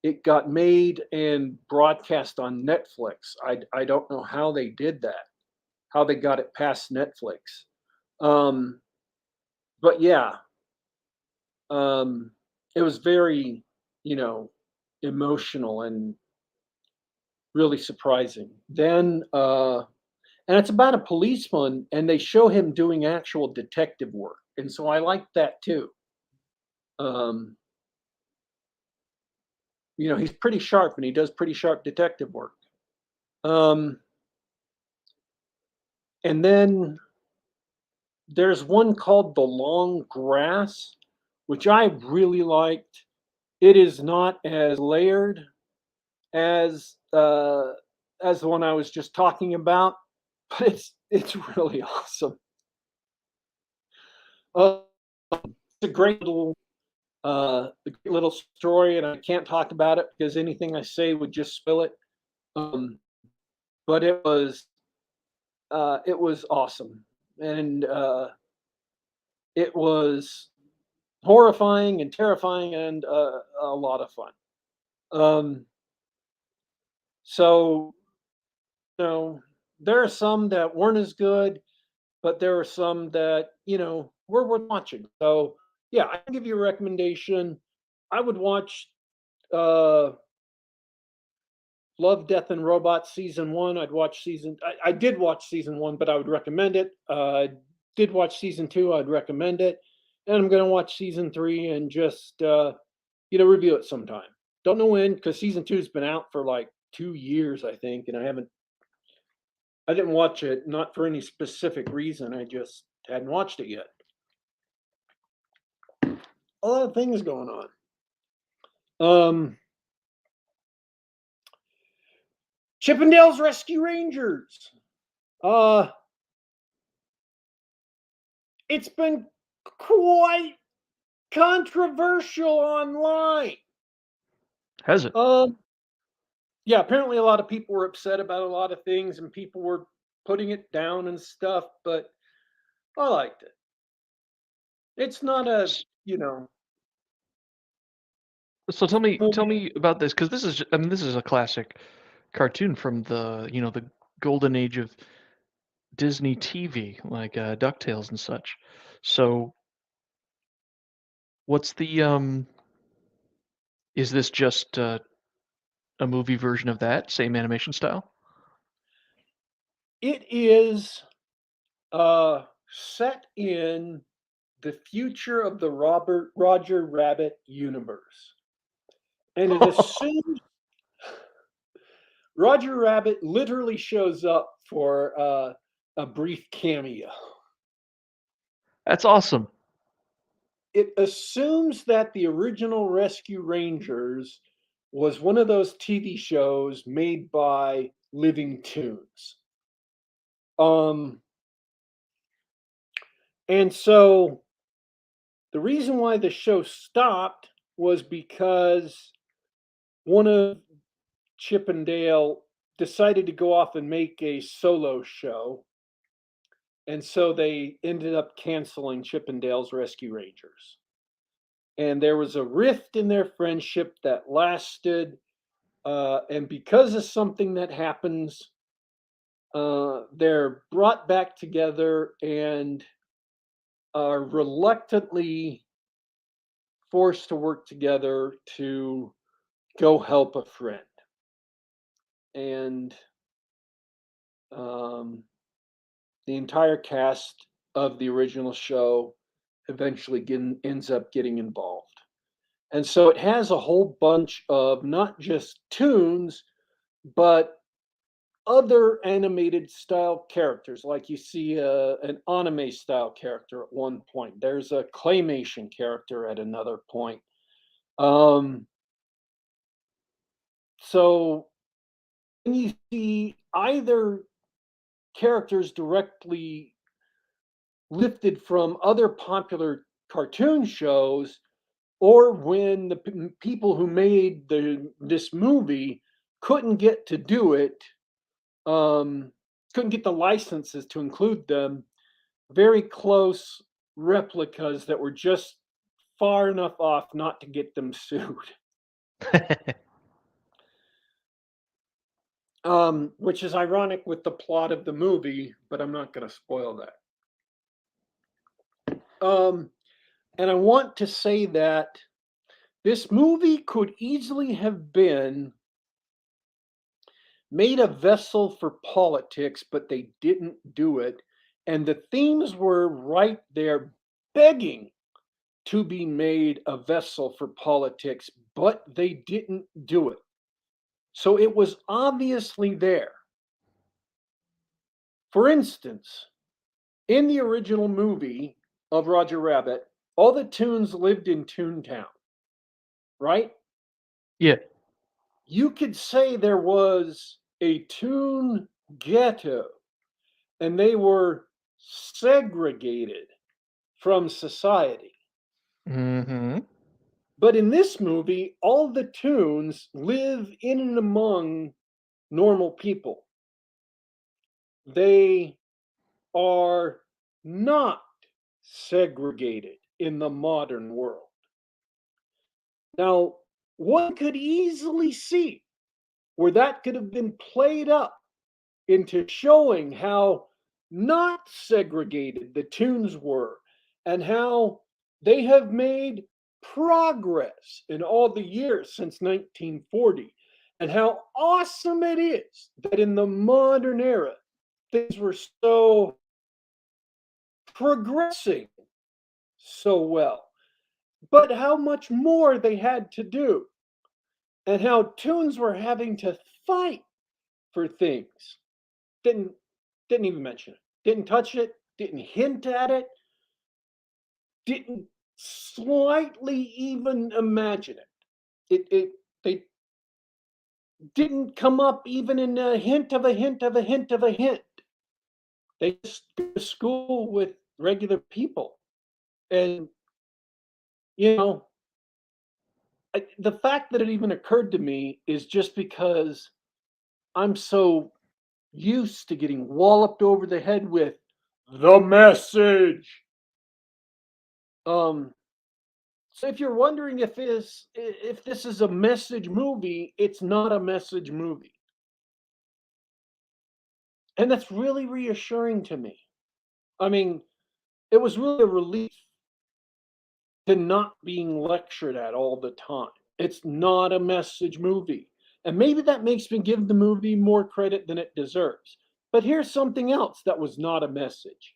it got made and broadcast on Netflix. I don't know how they did that, how they got it past Netflix. Um, but yeah, it was very, you know, emotional and really surprising. Then, and it's about a policeman, and they show him doing actual detective work, and so I like that too. Um, he's pretty sharp, and he does pretty sharp detective work. Um, and then there's one called The Long Grass, which I really liked. It is not as layered as as the one I was just talking about, but it's really awesome. Uh, it's a great little story, and I can't talk about it because anything I say would just spill it. Um, but it was awesome, and it was horrifying and terrifying and a lot of fun. Um, so you know, there are some that weren't as good, but there are some that were worth watching. So yeah, I can give you a recommendation. I would watch uh, Love, Death, and Robots season one. I did watch season one, but I would recommend it. Did watch season two. I'd recommend it, and I'm going to watch season three and just review it sometime. Don't know when because season two's been out for like 2 years, I think, and I didn't watch it not for any specific reason. I just hadn't watched it yet. A lot of things going on. Um, Chippendales Rescue Rangers. Uh, it's been quite controversial online. Has it? Um, yeah, apparently a lot of people were upset about a lot of things, and people were putting it down and stuff. But I liked it. It's not a S- you know So tell movie. me about this because I mean, this is a classic cartoon from the golden age of Disney TV, like DuckTales and such. So what's the is this just a movie version of that, same animation style? It is set in the future of the Robert Roger Rabbit universe, and it assumes Roger Rabbit literally shows up for a brief cameo. That's awesome. It assumes that the original Rescue Rangers was one of those TV shows made by Living Tunes. Um, and so the reason why the show stopped was because one of Chip and Dale decided to go off and make a solo show, and so they ended up canceling Chip and Dale's Rescue Rangers. And there was a rift in their friendship that lasted, and because of something that happens, they're brought back together and are reluctantly forced to work together to go help a friend. And um, the entire cast of the original show eventually ends up getting involved. And so it has a whole bunch of not just tunes, but other animated style characters. Like you see an anime style character at one point, there's a claymation character at another point. Um, so when you see either characters directly lifted from other popular cartoon shows, or when the people who made this movie couldn't get to do it, um, couldn't get the licenses to include them, very close replicas that were just far enough off not to get them sued. Which is ironic with the plot of the movie, but I'm not going to spoil that. And I want to say that this movie could easily have been made a vessel for politics, but they didn't do it. And the themes were right there begging to be made a vessel for politics, but they didn't do it. So it was obviously there. For instance, in the original movie of Roger Rabbit, all the Toons lived in Toontown, right? Yeah. You could say there was a Toon ghetto and they were segregated from society. Mm-hmm. But in this movie, all the Toons live in and among normal people. They are not segregated in the modern world. Now, one could easily see where that could have been played up into showing how not segregated the Toons were and how they have made progress in all the years since 1940 and how awesome it is that in the modern era things were so progressing so well, but how much more they had to do and how Toons were having to fight for things. Didn't didn't even mention it. Didn't touch it, didn't hint at it, didn't slightly even imagine it. It they didn't come up even in a hint of a hint of a hint of a hint. They just go to school with regular people. And you know, the fact that it even occurred to me is just because I'm so used to getting walloped over the head with the message. Um, so if you're wondering if this is a message movie, it's not a message movie. And that's really reassuring to me. I mean, it was really a relief to not being lectured at all the time. It's not a message movie. And maybe that makes me give the movie more credit than it deserves. But here's something else that was not a message.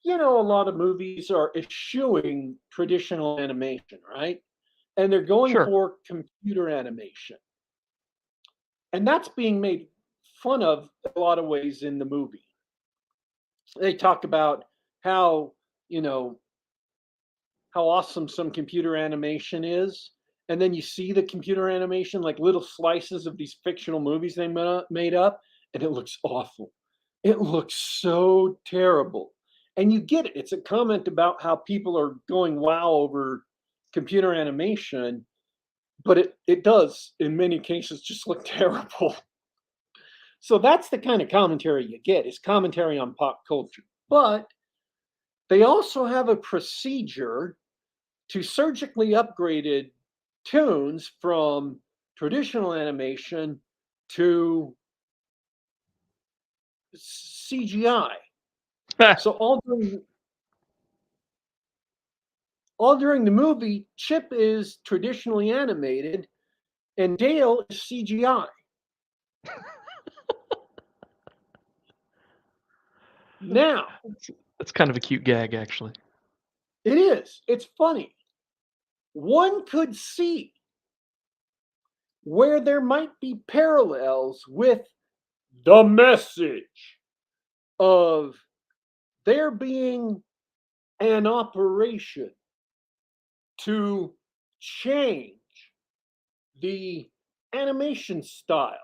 You know, a lot of movies are eschewing traditional animation, right? And they're going Sure. for computer animation. And that's being made fun of a lot of ways in the movie. They talk about how, you know, how awesome some computer animation is. And then you see the computer animation, like little slices of these fictional movies they made up, and it looks awful. It looks so terrible. And you get it. It's a comment about how people are going wow over computer animation, but it does, in many cases, just look terrible. So that's the kind of commentary you get, is commentary on pop culture. But they also have a procedure to surgically upgraded Toons from traditional animation to CGI. So all during the movie, Chip is traditionally animated and Dale is CGI. Now, That's kind of a cute gag, actually. it is. It's funny. One could see where there might be parallels with the message of there being an operation to change the animation style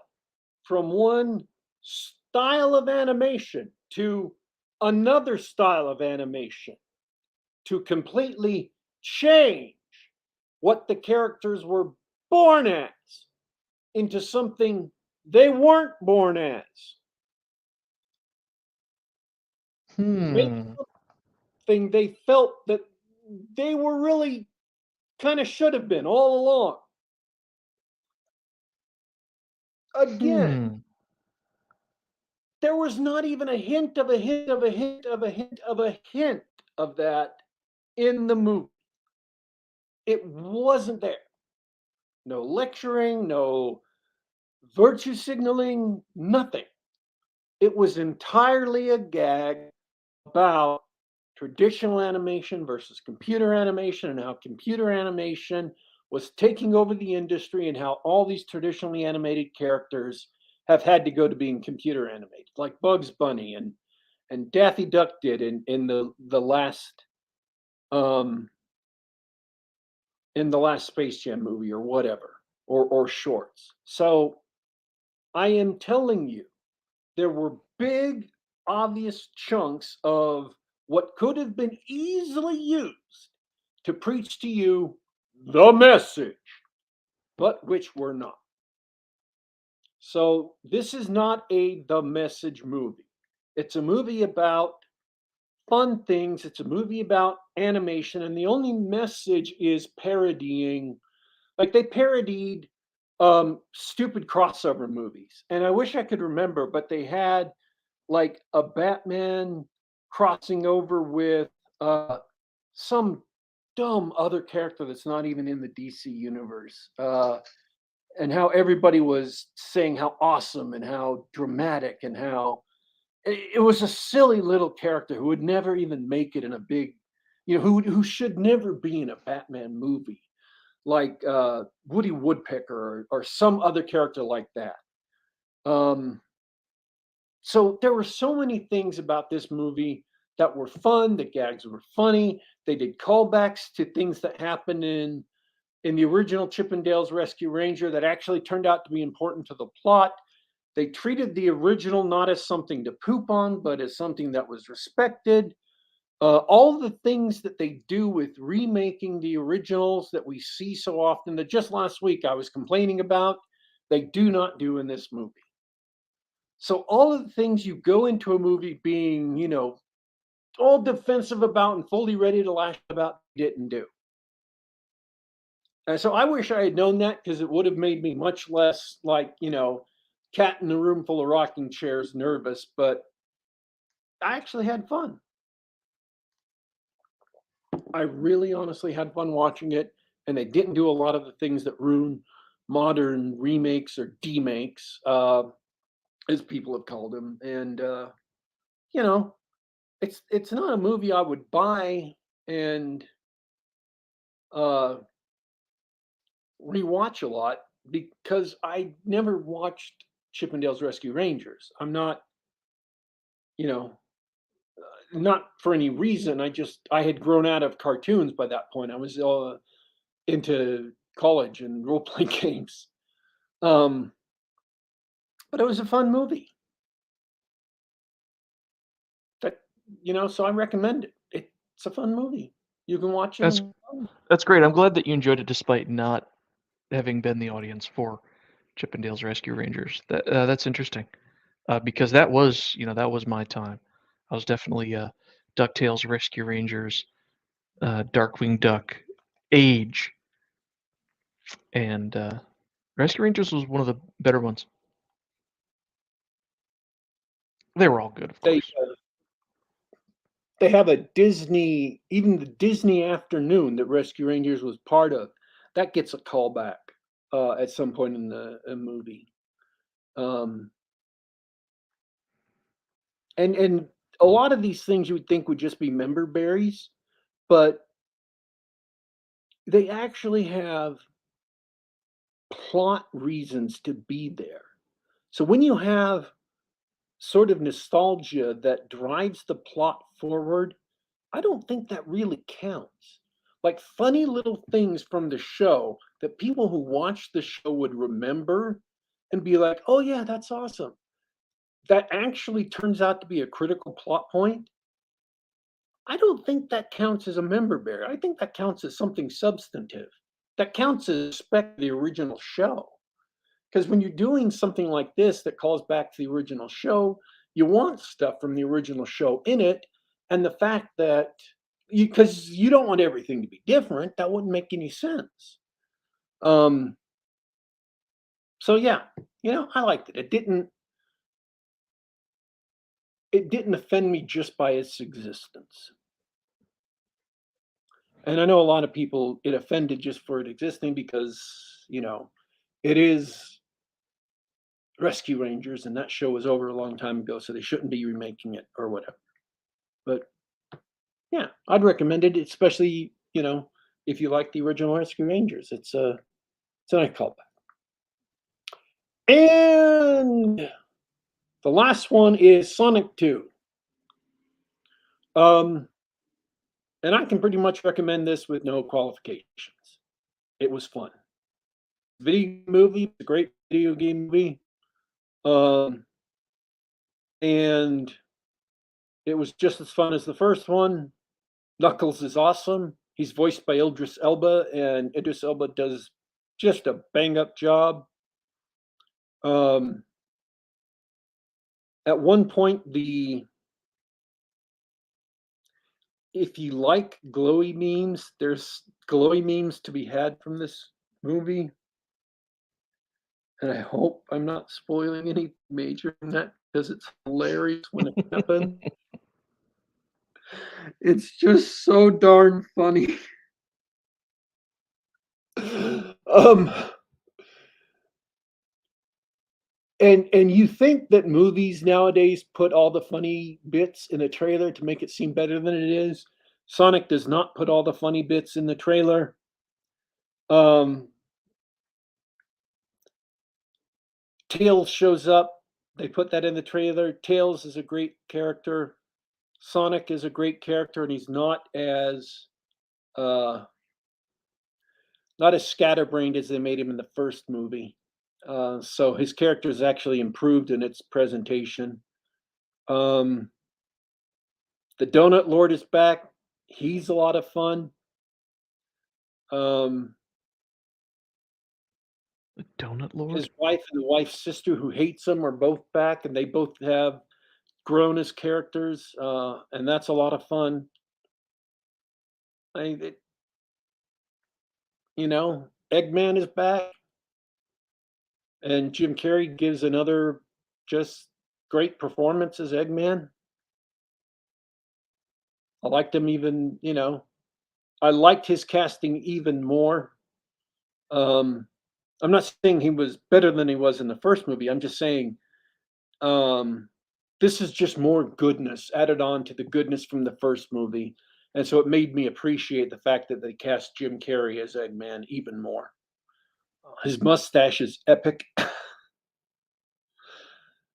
from one style of animation to another style of animation to completely change what the characters were born as into something they weren't born as. Maybe, Hmm. thing they felt that they were really kind of should have been all along. Again, Hmm. there was not even a hint of a hint of a hint of a hint of a hint of that in the movie. It wasn't there. No lecturing, no virtue signaling, nothing. It was entirely a gag about traditional animation versus computer animation and how computer animation was taking over the industry and how all these traditionally animated characters have had to go to being computer animated, like Bugs Bunny and Daffy Duck did in the last um in the last Space Jam movie or whatever, or shorts. So I am telling you, there were big, obvious chunks of what could have been easily used to preach to you the message, but which were not. So this is not a the message movie. It's a movie about fun things. It's a movie about animation, and the only message is parodying. Like they parodied stupid crossover movies, and I wish I could remember, but they had like a Batman crossing over with some dumb other character that's not even in the DC universe, and how everybody was saying how awesome and how dramatic and how it was a silly little character who would never even make it in a big, who should never be in a Batman movie, like Woody Woodpecker or some other character like that. Um, so there were so many things about this movie that were fun. The gags were funny. They did callbacks to things that happened in the original Chippendales Rescue Ranger that actually turned out to be important to the plot. They treated the original not as something to poop on, but as something that was respected. All the things that they do with remaking the originals that we see so often, that just last week I was complaining about, they do not do in this movie. So all of the things you go into a movie being, all defensive about and fully ready to lash about, didn't do. And so I wish I had known that, because it would have made me much less like, cat in a room full of rocking chairs nervous, but I actually had fun. I really honestly had fun watching it, and they didn't do a lot of the things that ruin modern remakes or demakes, as people have called them. And you know, it's not a movie I would buy and uh, rewatch a lot, because I never watched Chippendales Rescue Rangers. I'm not, you know, not for any reason. I had grown out of cartoons by that point. I was into college and role playing games. Um, but it was a fun movie. That so I recommend it. It's a fun movie. You can watch it That's and that's great. I'm glad that you enjoyed it despite not having been the audience for Chippendales Rescue Rangers. That's interesting. Because that was my time. I was definitely DuckTales, Rescue Rangers, Darkwing Duck, Age, and Rescue Rangers was one of the better ones. They were all good, of they course. they have a Disney, even the Disney afternoon that Rescue Rangers was part of, that gets a callback at some point in the movie. Um, and a lot of these things you would think would just be member berries, but they actually have plot reasons to be there. So when you have sort of nostalgia that drives the plot forward, I don't think that really counts. Like funny little things from the show that people who watch the show would remember and be like, oh, yeah, that's awesome. That actually turns out to be a critical plot point. I don't think that counts as a member berry. I think that counts as something substantive. That counts as respect for the original show. Because when you're doing something like this that calls back to the original show, you want stuff from the original show in it. And the fact that because you don't want everything to be different. That wouldn't make any sense. Um, so yeah, I liked it. It didn't offend me just by its existence. And I know a lot of people it offended just for it existing because, it is Rescue Rangers and that show was over a long time ago, so they shouldn't be remaking it or whatever. But yeah, I'd recommend it, especially, if you like the original Rescue Rangers. It's a nice callback. And the last one is Sonic 2. Um, and I can pretty much recommend this with no qualifications. It was fun. Video movie, a great video game movie. Um, and it was just as fun as the first one. Knuckles is awesome. He's voiced by Idris Elba, and Idris Elba does just a bang up job. Um, at one point, if you like glowy memes, there's glowy memes to be had from this movie. And I hope I'm not spoiling any major in that because it's hilarious when it happens. It's just so darn funny. um, and you think that movies nowadays put all the funny bits in a trailer to make it seem better than it is. Sonic does not put all the funny bits in the trailer. Um, Tails shows up. They put that in the trailer. Tails is a great character. Sonic is a great character, and he's uh, not as scatterbrained as they made him in the first movie. So his character is actually improved in its presentation. Um, the Donut Lord is back. He's a lot of fun. Um, The Donut Lord? his wife and the wife's sister, who hates him, are both back, and they both have grown as characters, and that's a lot of fun. I, it, Eggman is back, and Jim Carrey gives another just great performance as Eggman. I liked him even, I liked his casting even more. Um, I'm not saying he was better than he was in the first movie. I'm just saying um, this is just more goodness added on to the goodness from the first movie. And so it made me appreciate the fact that they cast Jim Carrey as Eggman even more. His mustache is epic.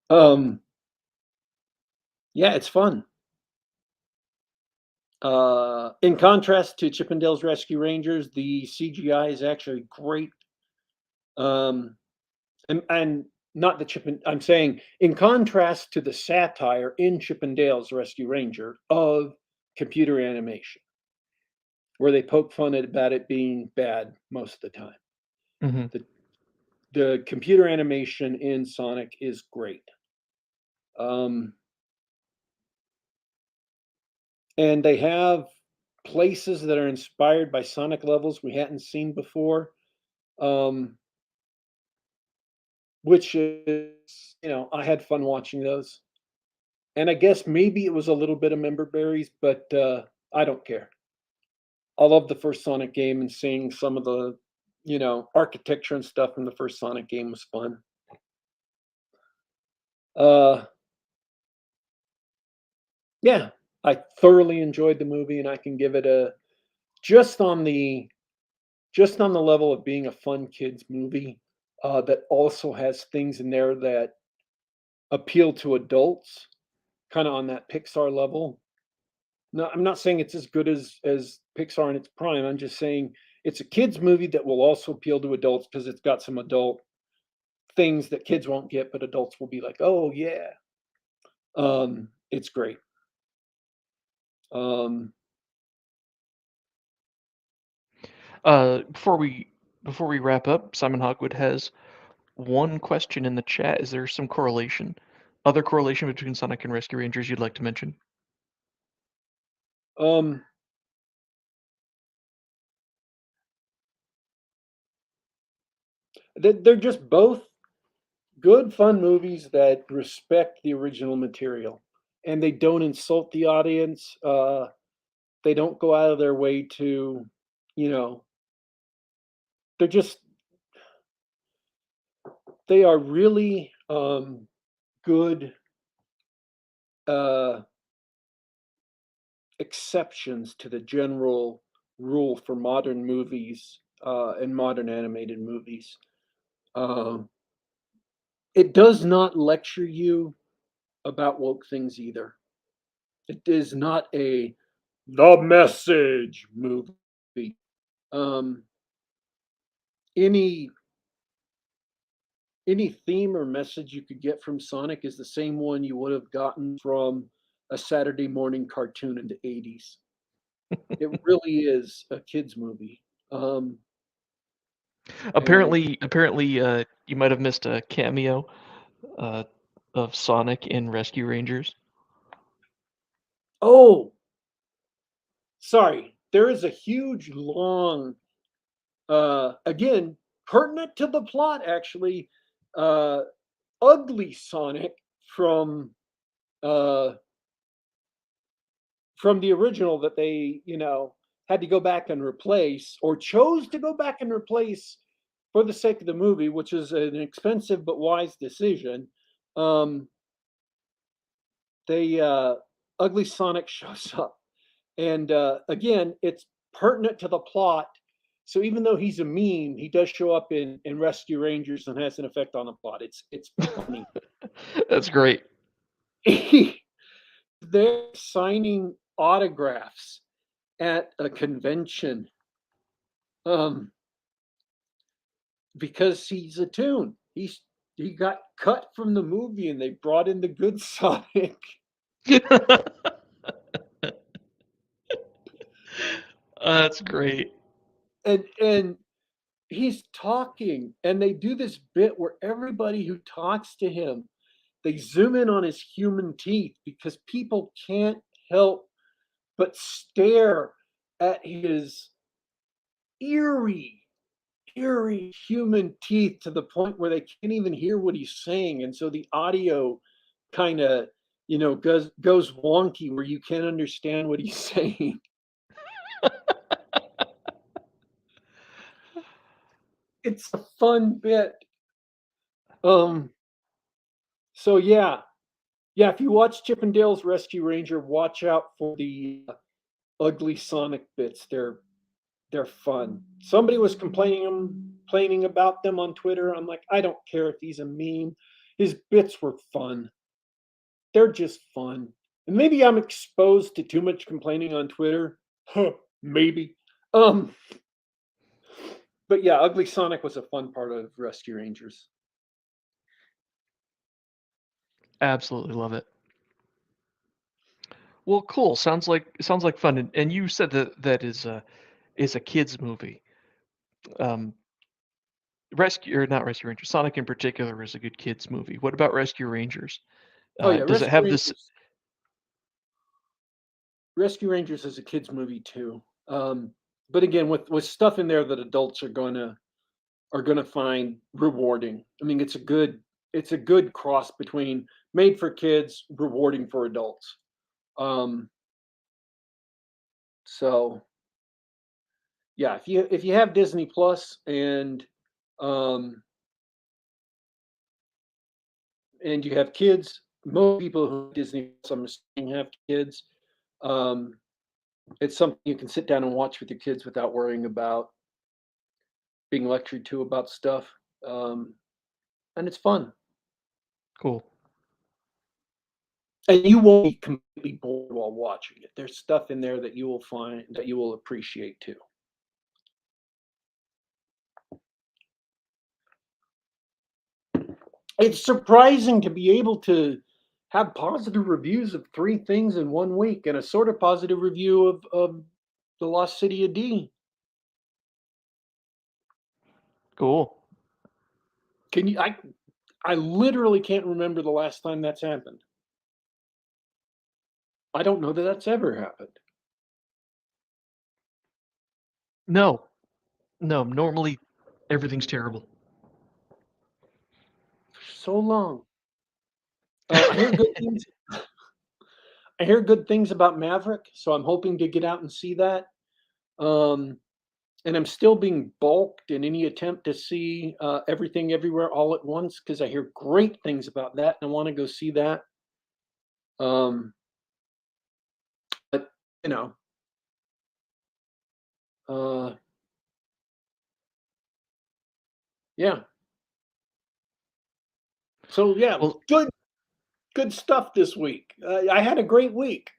um, yeah, it's fun. In contrast to Chippendales Rescue Rangers, the CGI is actually great. Um, and not the Chippen. I'm saying, in contrast to the satire in Chippendales Rescue Ranger of computer animation, where they poke fun about it being bad most of the time. Hmm. The computer animation in Sonic is great. Um, and they have places that are inspired by Sonic levels we hadn't seen before, um, which is, I had fun watching those. And I guess maybe it was a little bit of member berries, but I don't care. I love the first Sonic game, and seeing some of the, architecture and stuff from the first Sonic game was fun. Uh, yeah, I thoroughly enjoyed the movie, and I can give it a just on the just on the level of being a fun kids movie that also has things in there that appeal to adults, kind of on that Pixar level. No, I'm not saying it's as good as Pixar in its prime. I'm just saying it's a kids movie that will also appeal to adults because it's got some adult things that kids won't get, but adults will be like, "Oh yeah." It's great. Um, Before we wrap up, Simon Hogwood has one question in the chat. Is there some other correlation between Sonic and Rescue Rangers you'd like to mention? um, They're just both good, fun movies that respect the original material, and they don't insult the audience. They don't go out of their way to, you know, they're just they are really good uh, exceptions to the general rule for modern movies and modern animated movies. Um, it does not lecture you about woke things either. It is not a the message movie. Um, any any theme or message you could get from Sonic is the same one you would have gotten from a Saturday morning cartoon in the 80s. It really is a kids movie. Um, and Apparently, you might have missed a cameo uh, of Sonic in Rescue Rangers. oh, sorry, there is a huge long again pertinent to the plot actually uh ugly Sonic from uh from the original that they, had to go back and replace or chose to go back and replace for the sake of the movie, which is an expensive but wise decision. Um, they Ugly Sonic shows up, and again, it's pertinent to the plot. So even though he's a meme, he does show up in Rescue Rangers and has an effect on the plot. It's funny. That's great. They're signing autographs at a convention um, because he's a toon. He got cut from the movie, and they brought in the good Sonic, That's great. and he's talking, and they do this bit where everybody who talks to him, they zoom in on his human teeth because people can't help but stare at his eerie eerie human teeth to the point where they can't even hear what he's saying, and so the audio kind of, goes wonky where you can't understand what he's saying. It's a fun bit. um so yeah, if you watch Chippendale's Rescue Ranger, watch out for the ugly Sonic bits. They're fun. Somebody was complaining about them on Twitter. I'm like, I don't care if he's a meme. His bits were fun. They're just fun. And maybe I'm exposed to too much complaining on Twitter. Huh, maybe. Um, but yeah, Ugly Sonic was a fun part of Rescue Rangers. Absolutely love it. Well, cool. Sounds like fun. And you said that that is a kids movie. Um, Rescue or not Rescue Rangers. Sonic in particular is a good kids movie. What about Rescue Rangers? Oh yeah, Does it have this? Rescue Rangers is a kids movie too. But again, with stuff in there that adults are gonna find rewarding. I mean, it's a good cross between made for kids, rewarding for adults. Um, so yeah, if you have Disney Plus um and you have kids, most people who have Disney Plus, I'm assuming, have kids. Um, it's something you can sit down and watch with your kids without worrying about being lectured to about stuff. Um, and it's fun. Cool. And you won't be completely bored while watching it. There's stuff in there that you will find that you will appreciate too. It's surprising to be able to have positive reviews of three things in 1 week and a sort of positive review of The Lost City of D. Cool. Can you I literally can't remember the last time that's happened. I don't know that that's ever happened. No, no. Normally, everything's terrible. so long. I hear good things. I hear good things about Maverick, so I'm hoping to get out and see that. Um, and I'm still being balked in any attempt to see everything everywhere all at once because I hear great things about that and I want to go see that. Um, but you know, uh, yeah. So yeah, Well, good stuff this week. I had a great week.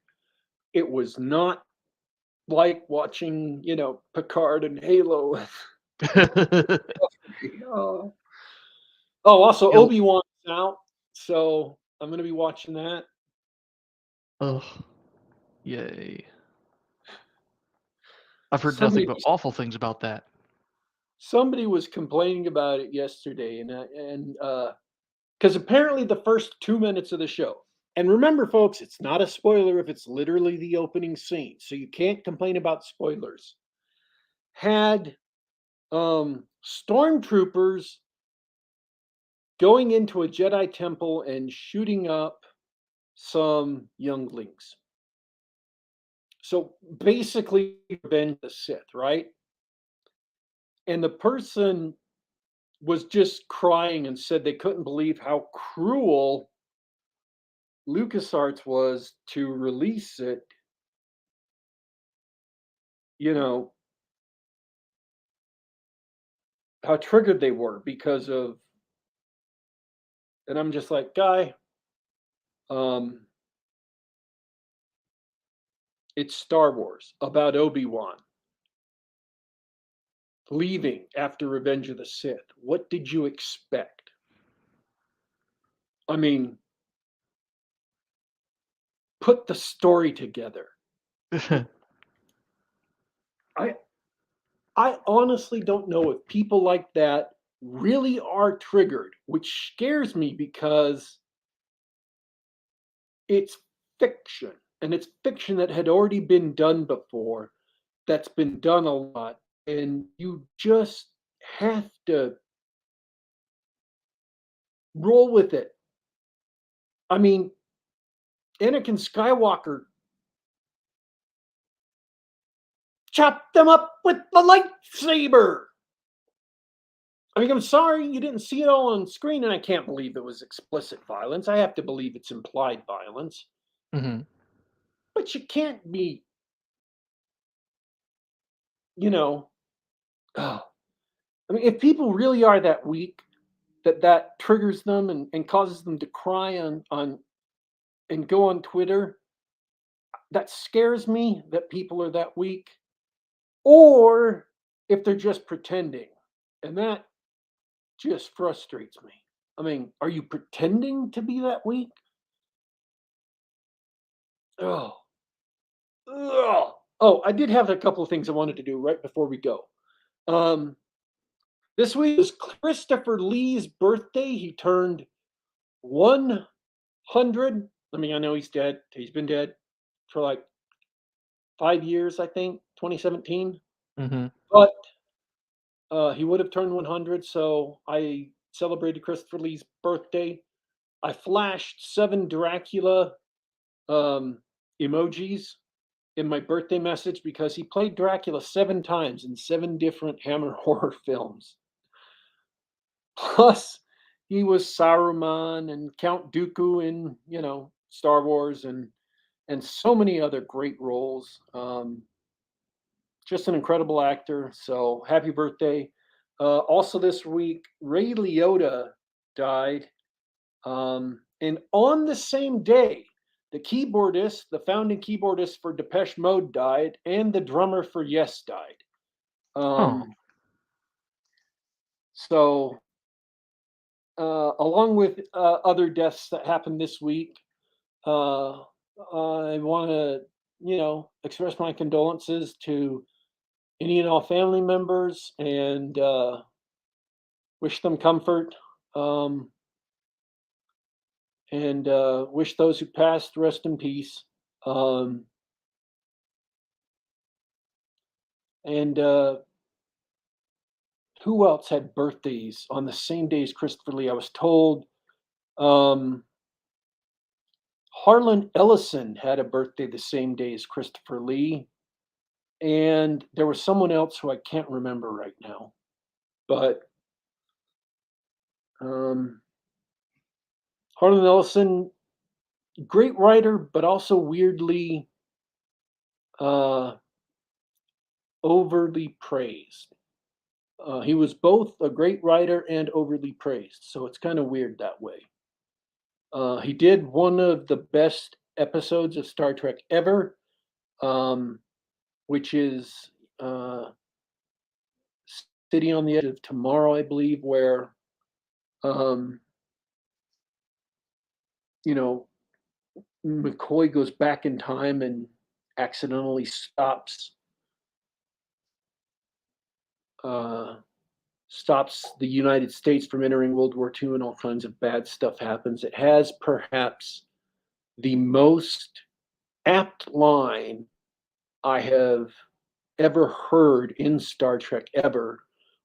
It was not like watching, Picard and Halo. Oh, also you'll, Obi-Wan's out, so I'm gonna be watching that. oh, yay. I've heard nothing Somebody but was awful things about that. somebody was complaining about it yesterday, and because apparently the first 2 minutes of the show, and remember, folks, it's not a spoiler if it's literally the opening scene, so you can't complain about spoilers. Had stormtroopers going into a Jedi temple and shooting up some younglings. So basically, revenge the Sith, right? And the person was just crying and said they couldn't believe how cruel LucasArts was to release it, you know, how triggered they were because of, and I'm just like, guy, um, it's Star Wars about Obi-Wan leaving after Revenge of the Sith. What did you expect? I mean, put the story together. I I honestly don't know if people like that really are triggered, which scares me because it's fiction and it's fiction that had already been done before, that's been done a lot, and you just have to roll with it. I mean, Anakin Skywalker chopped them up with the lightsaber. I mean, I'm sorry you didn't see it all on screen, and I can't believe it was explicit violence. I have to believe it's implied violence, Mhm. but you can't be, you know. Oh, I mean, if people really are that weak, that triggers them and causes them to cry on and go on Twitter, that scares me that people are that weak. Or if they're just pretending, and that just frustrates me. I mean, are you pretending to be that weak? Oh, ugh. Oh, I did have a couple of things I wanted to do right before we go. Um, this week was Christopher Lee's birthday. He turned 100. I mean, I know he's dead. He's been dead for like 5 years, I think, 2017. Mhm. But he would have turned 100, so I celebrated Christopher Lee's birthday. I flashed 7 Dracula um, emojis in my birthday message because he played Dracula 7 times in 7 different Hammer horror films. Plus, he was Saruman and Count Dooku in, Star Wars and so many other great roles. Just an incredible actor. So happy birthday. Also this week, Ray Liotta died. And on the same day, the founding keyboardist for Depeche Mode died, and the drummer for Yes died. Oh. So, along with other deaths that happened this week, uh, I want to, express my condolences to any and all family members and wish them comfort. Um, and wish those who passed rest in peace. Um, and who else had birthdays on the same day as Christopher Lee? I was told Harlan Ellison had a birthday the same day as Christopher Lee, and there was someone else who I can't remember right now. But um, Harlan Ellison, great writer, but also weirdly uh, overly praised. He was both a great writer and overly praised, so it's kind of weird that way. He did one of the best episodes of Star Trek ever, um, which is City on the Edge of Tomorrow, I believe, where um, you know McCoy goes back in time and accidentally uh, stops the United States from entering World War II, and all kinds of bad stuff happens. It has perhaps the most apt line I have ever heard in Star Trek ever,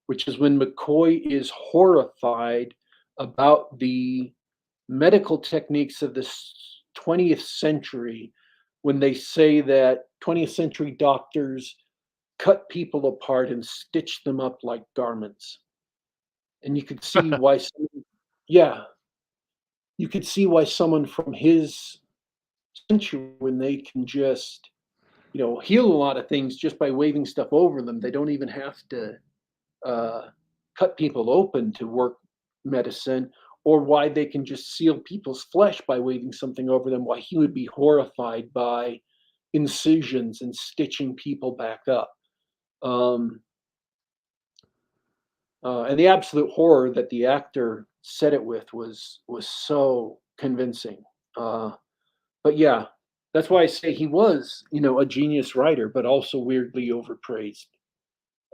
which is when McCoy is horrified about the medical techniques of the 20th century when they say that 20th century doctors cut people apart and stitch them up like garments. And you could see why, yeah, you could see why someone from his century, when they can just, heal a lot of things just by waving stuff over them, they don't even have to uh, cut people open to work medicine, or why they can just seal people's flesh by waving something over them, why he would be horrified by incisions and stitching people back up. Um, and the absolute horror that the actor said it with was so convincing. But yeah, that's why I say he was, a genius writer, but also weirdly overpraised.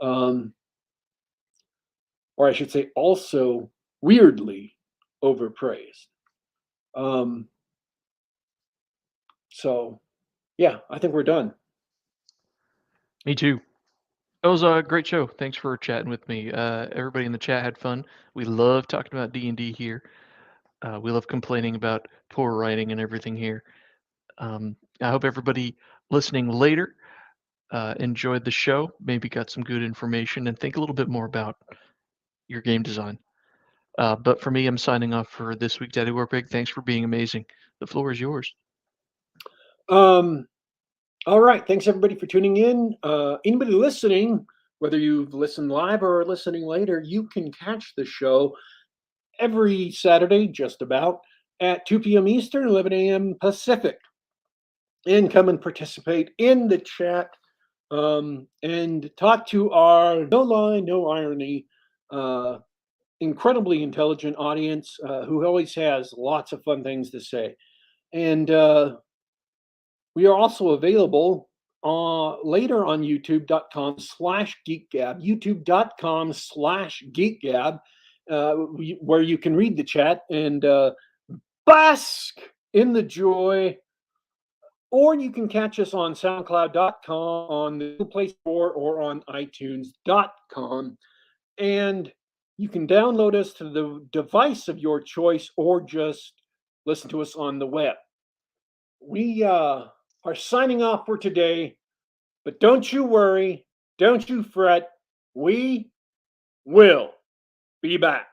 Um, or I should say, also weirdly overpraised. Um, so, yeah, I think we're done. Me too. It was a great show. Thanks for chatting with me. Everybody in the chat had fun. We love talking about D&D here. We love complaining about poor writing and everything here. I hope everybody listening later enjoyed the show, maybe got some good information, and think a little bit more about your game design. But for me, I'm signing off for this week, Daddy Warpig. Thanks for being amazing. The floor is yours. Um, all right. Thanks, everybody, for tuning in. Anybody listening, whether you've listened live or listening later, you can catch the show every Saturday, just about, at 2 p.m. Eastern, 11 a.m. Pacific. And come and participate in the chat and talk to our no lie, no irony, incredibly intelligent audience who always has lots of fun things to say. And we are also available later on youtube.com/geekgab, youtube.com/geekgab, where you can read the chat and bask in the joy. Or you can catch us on SoundCloud.com, on the Google Play Store, or on iTunes.com. And you can download us to the device of your choice or just listen to us on the web. We are signing off for today, but don't you worry, don't you fret. We will be back.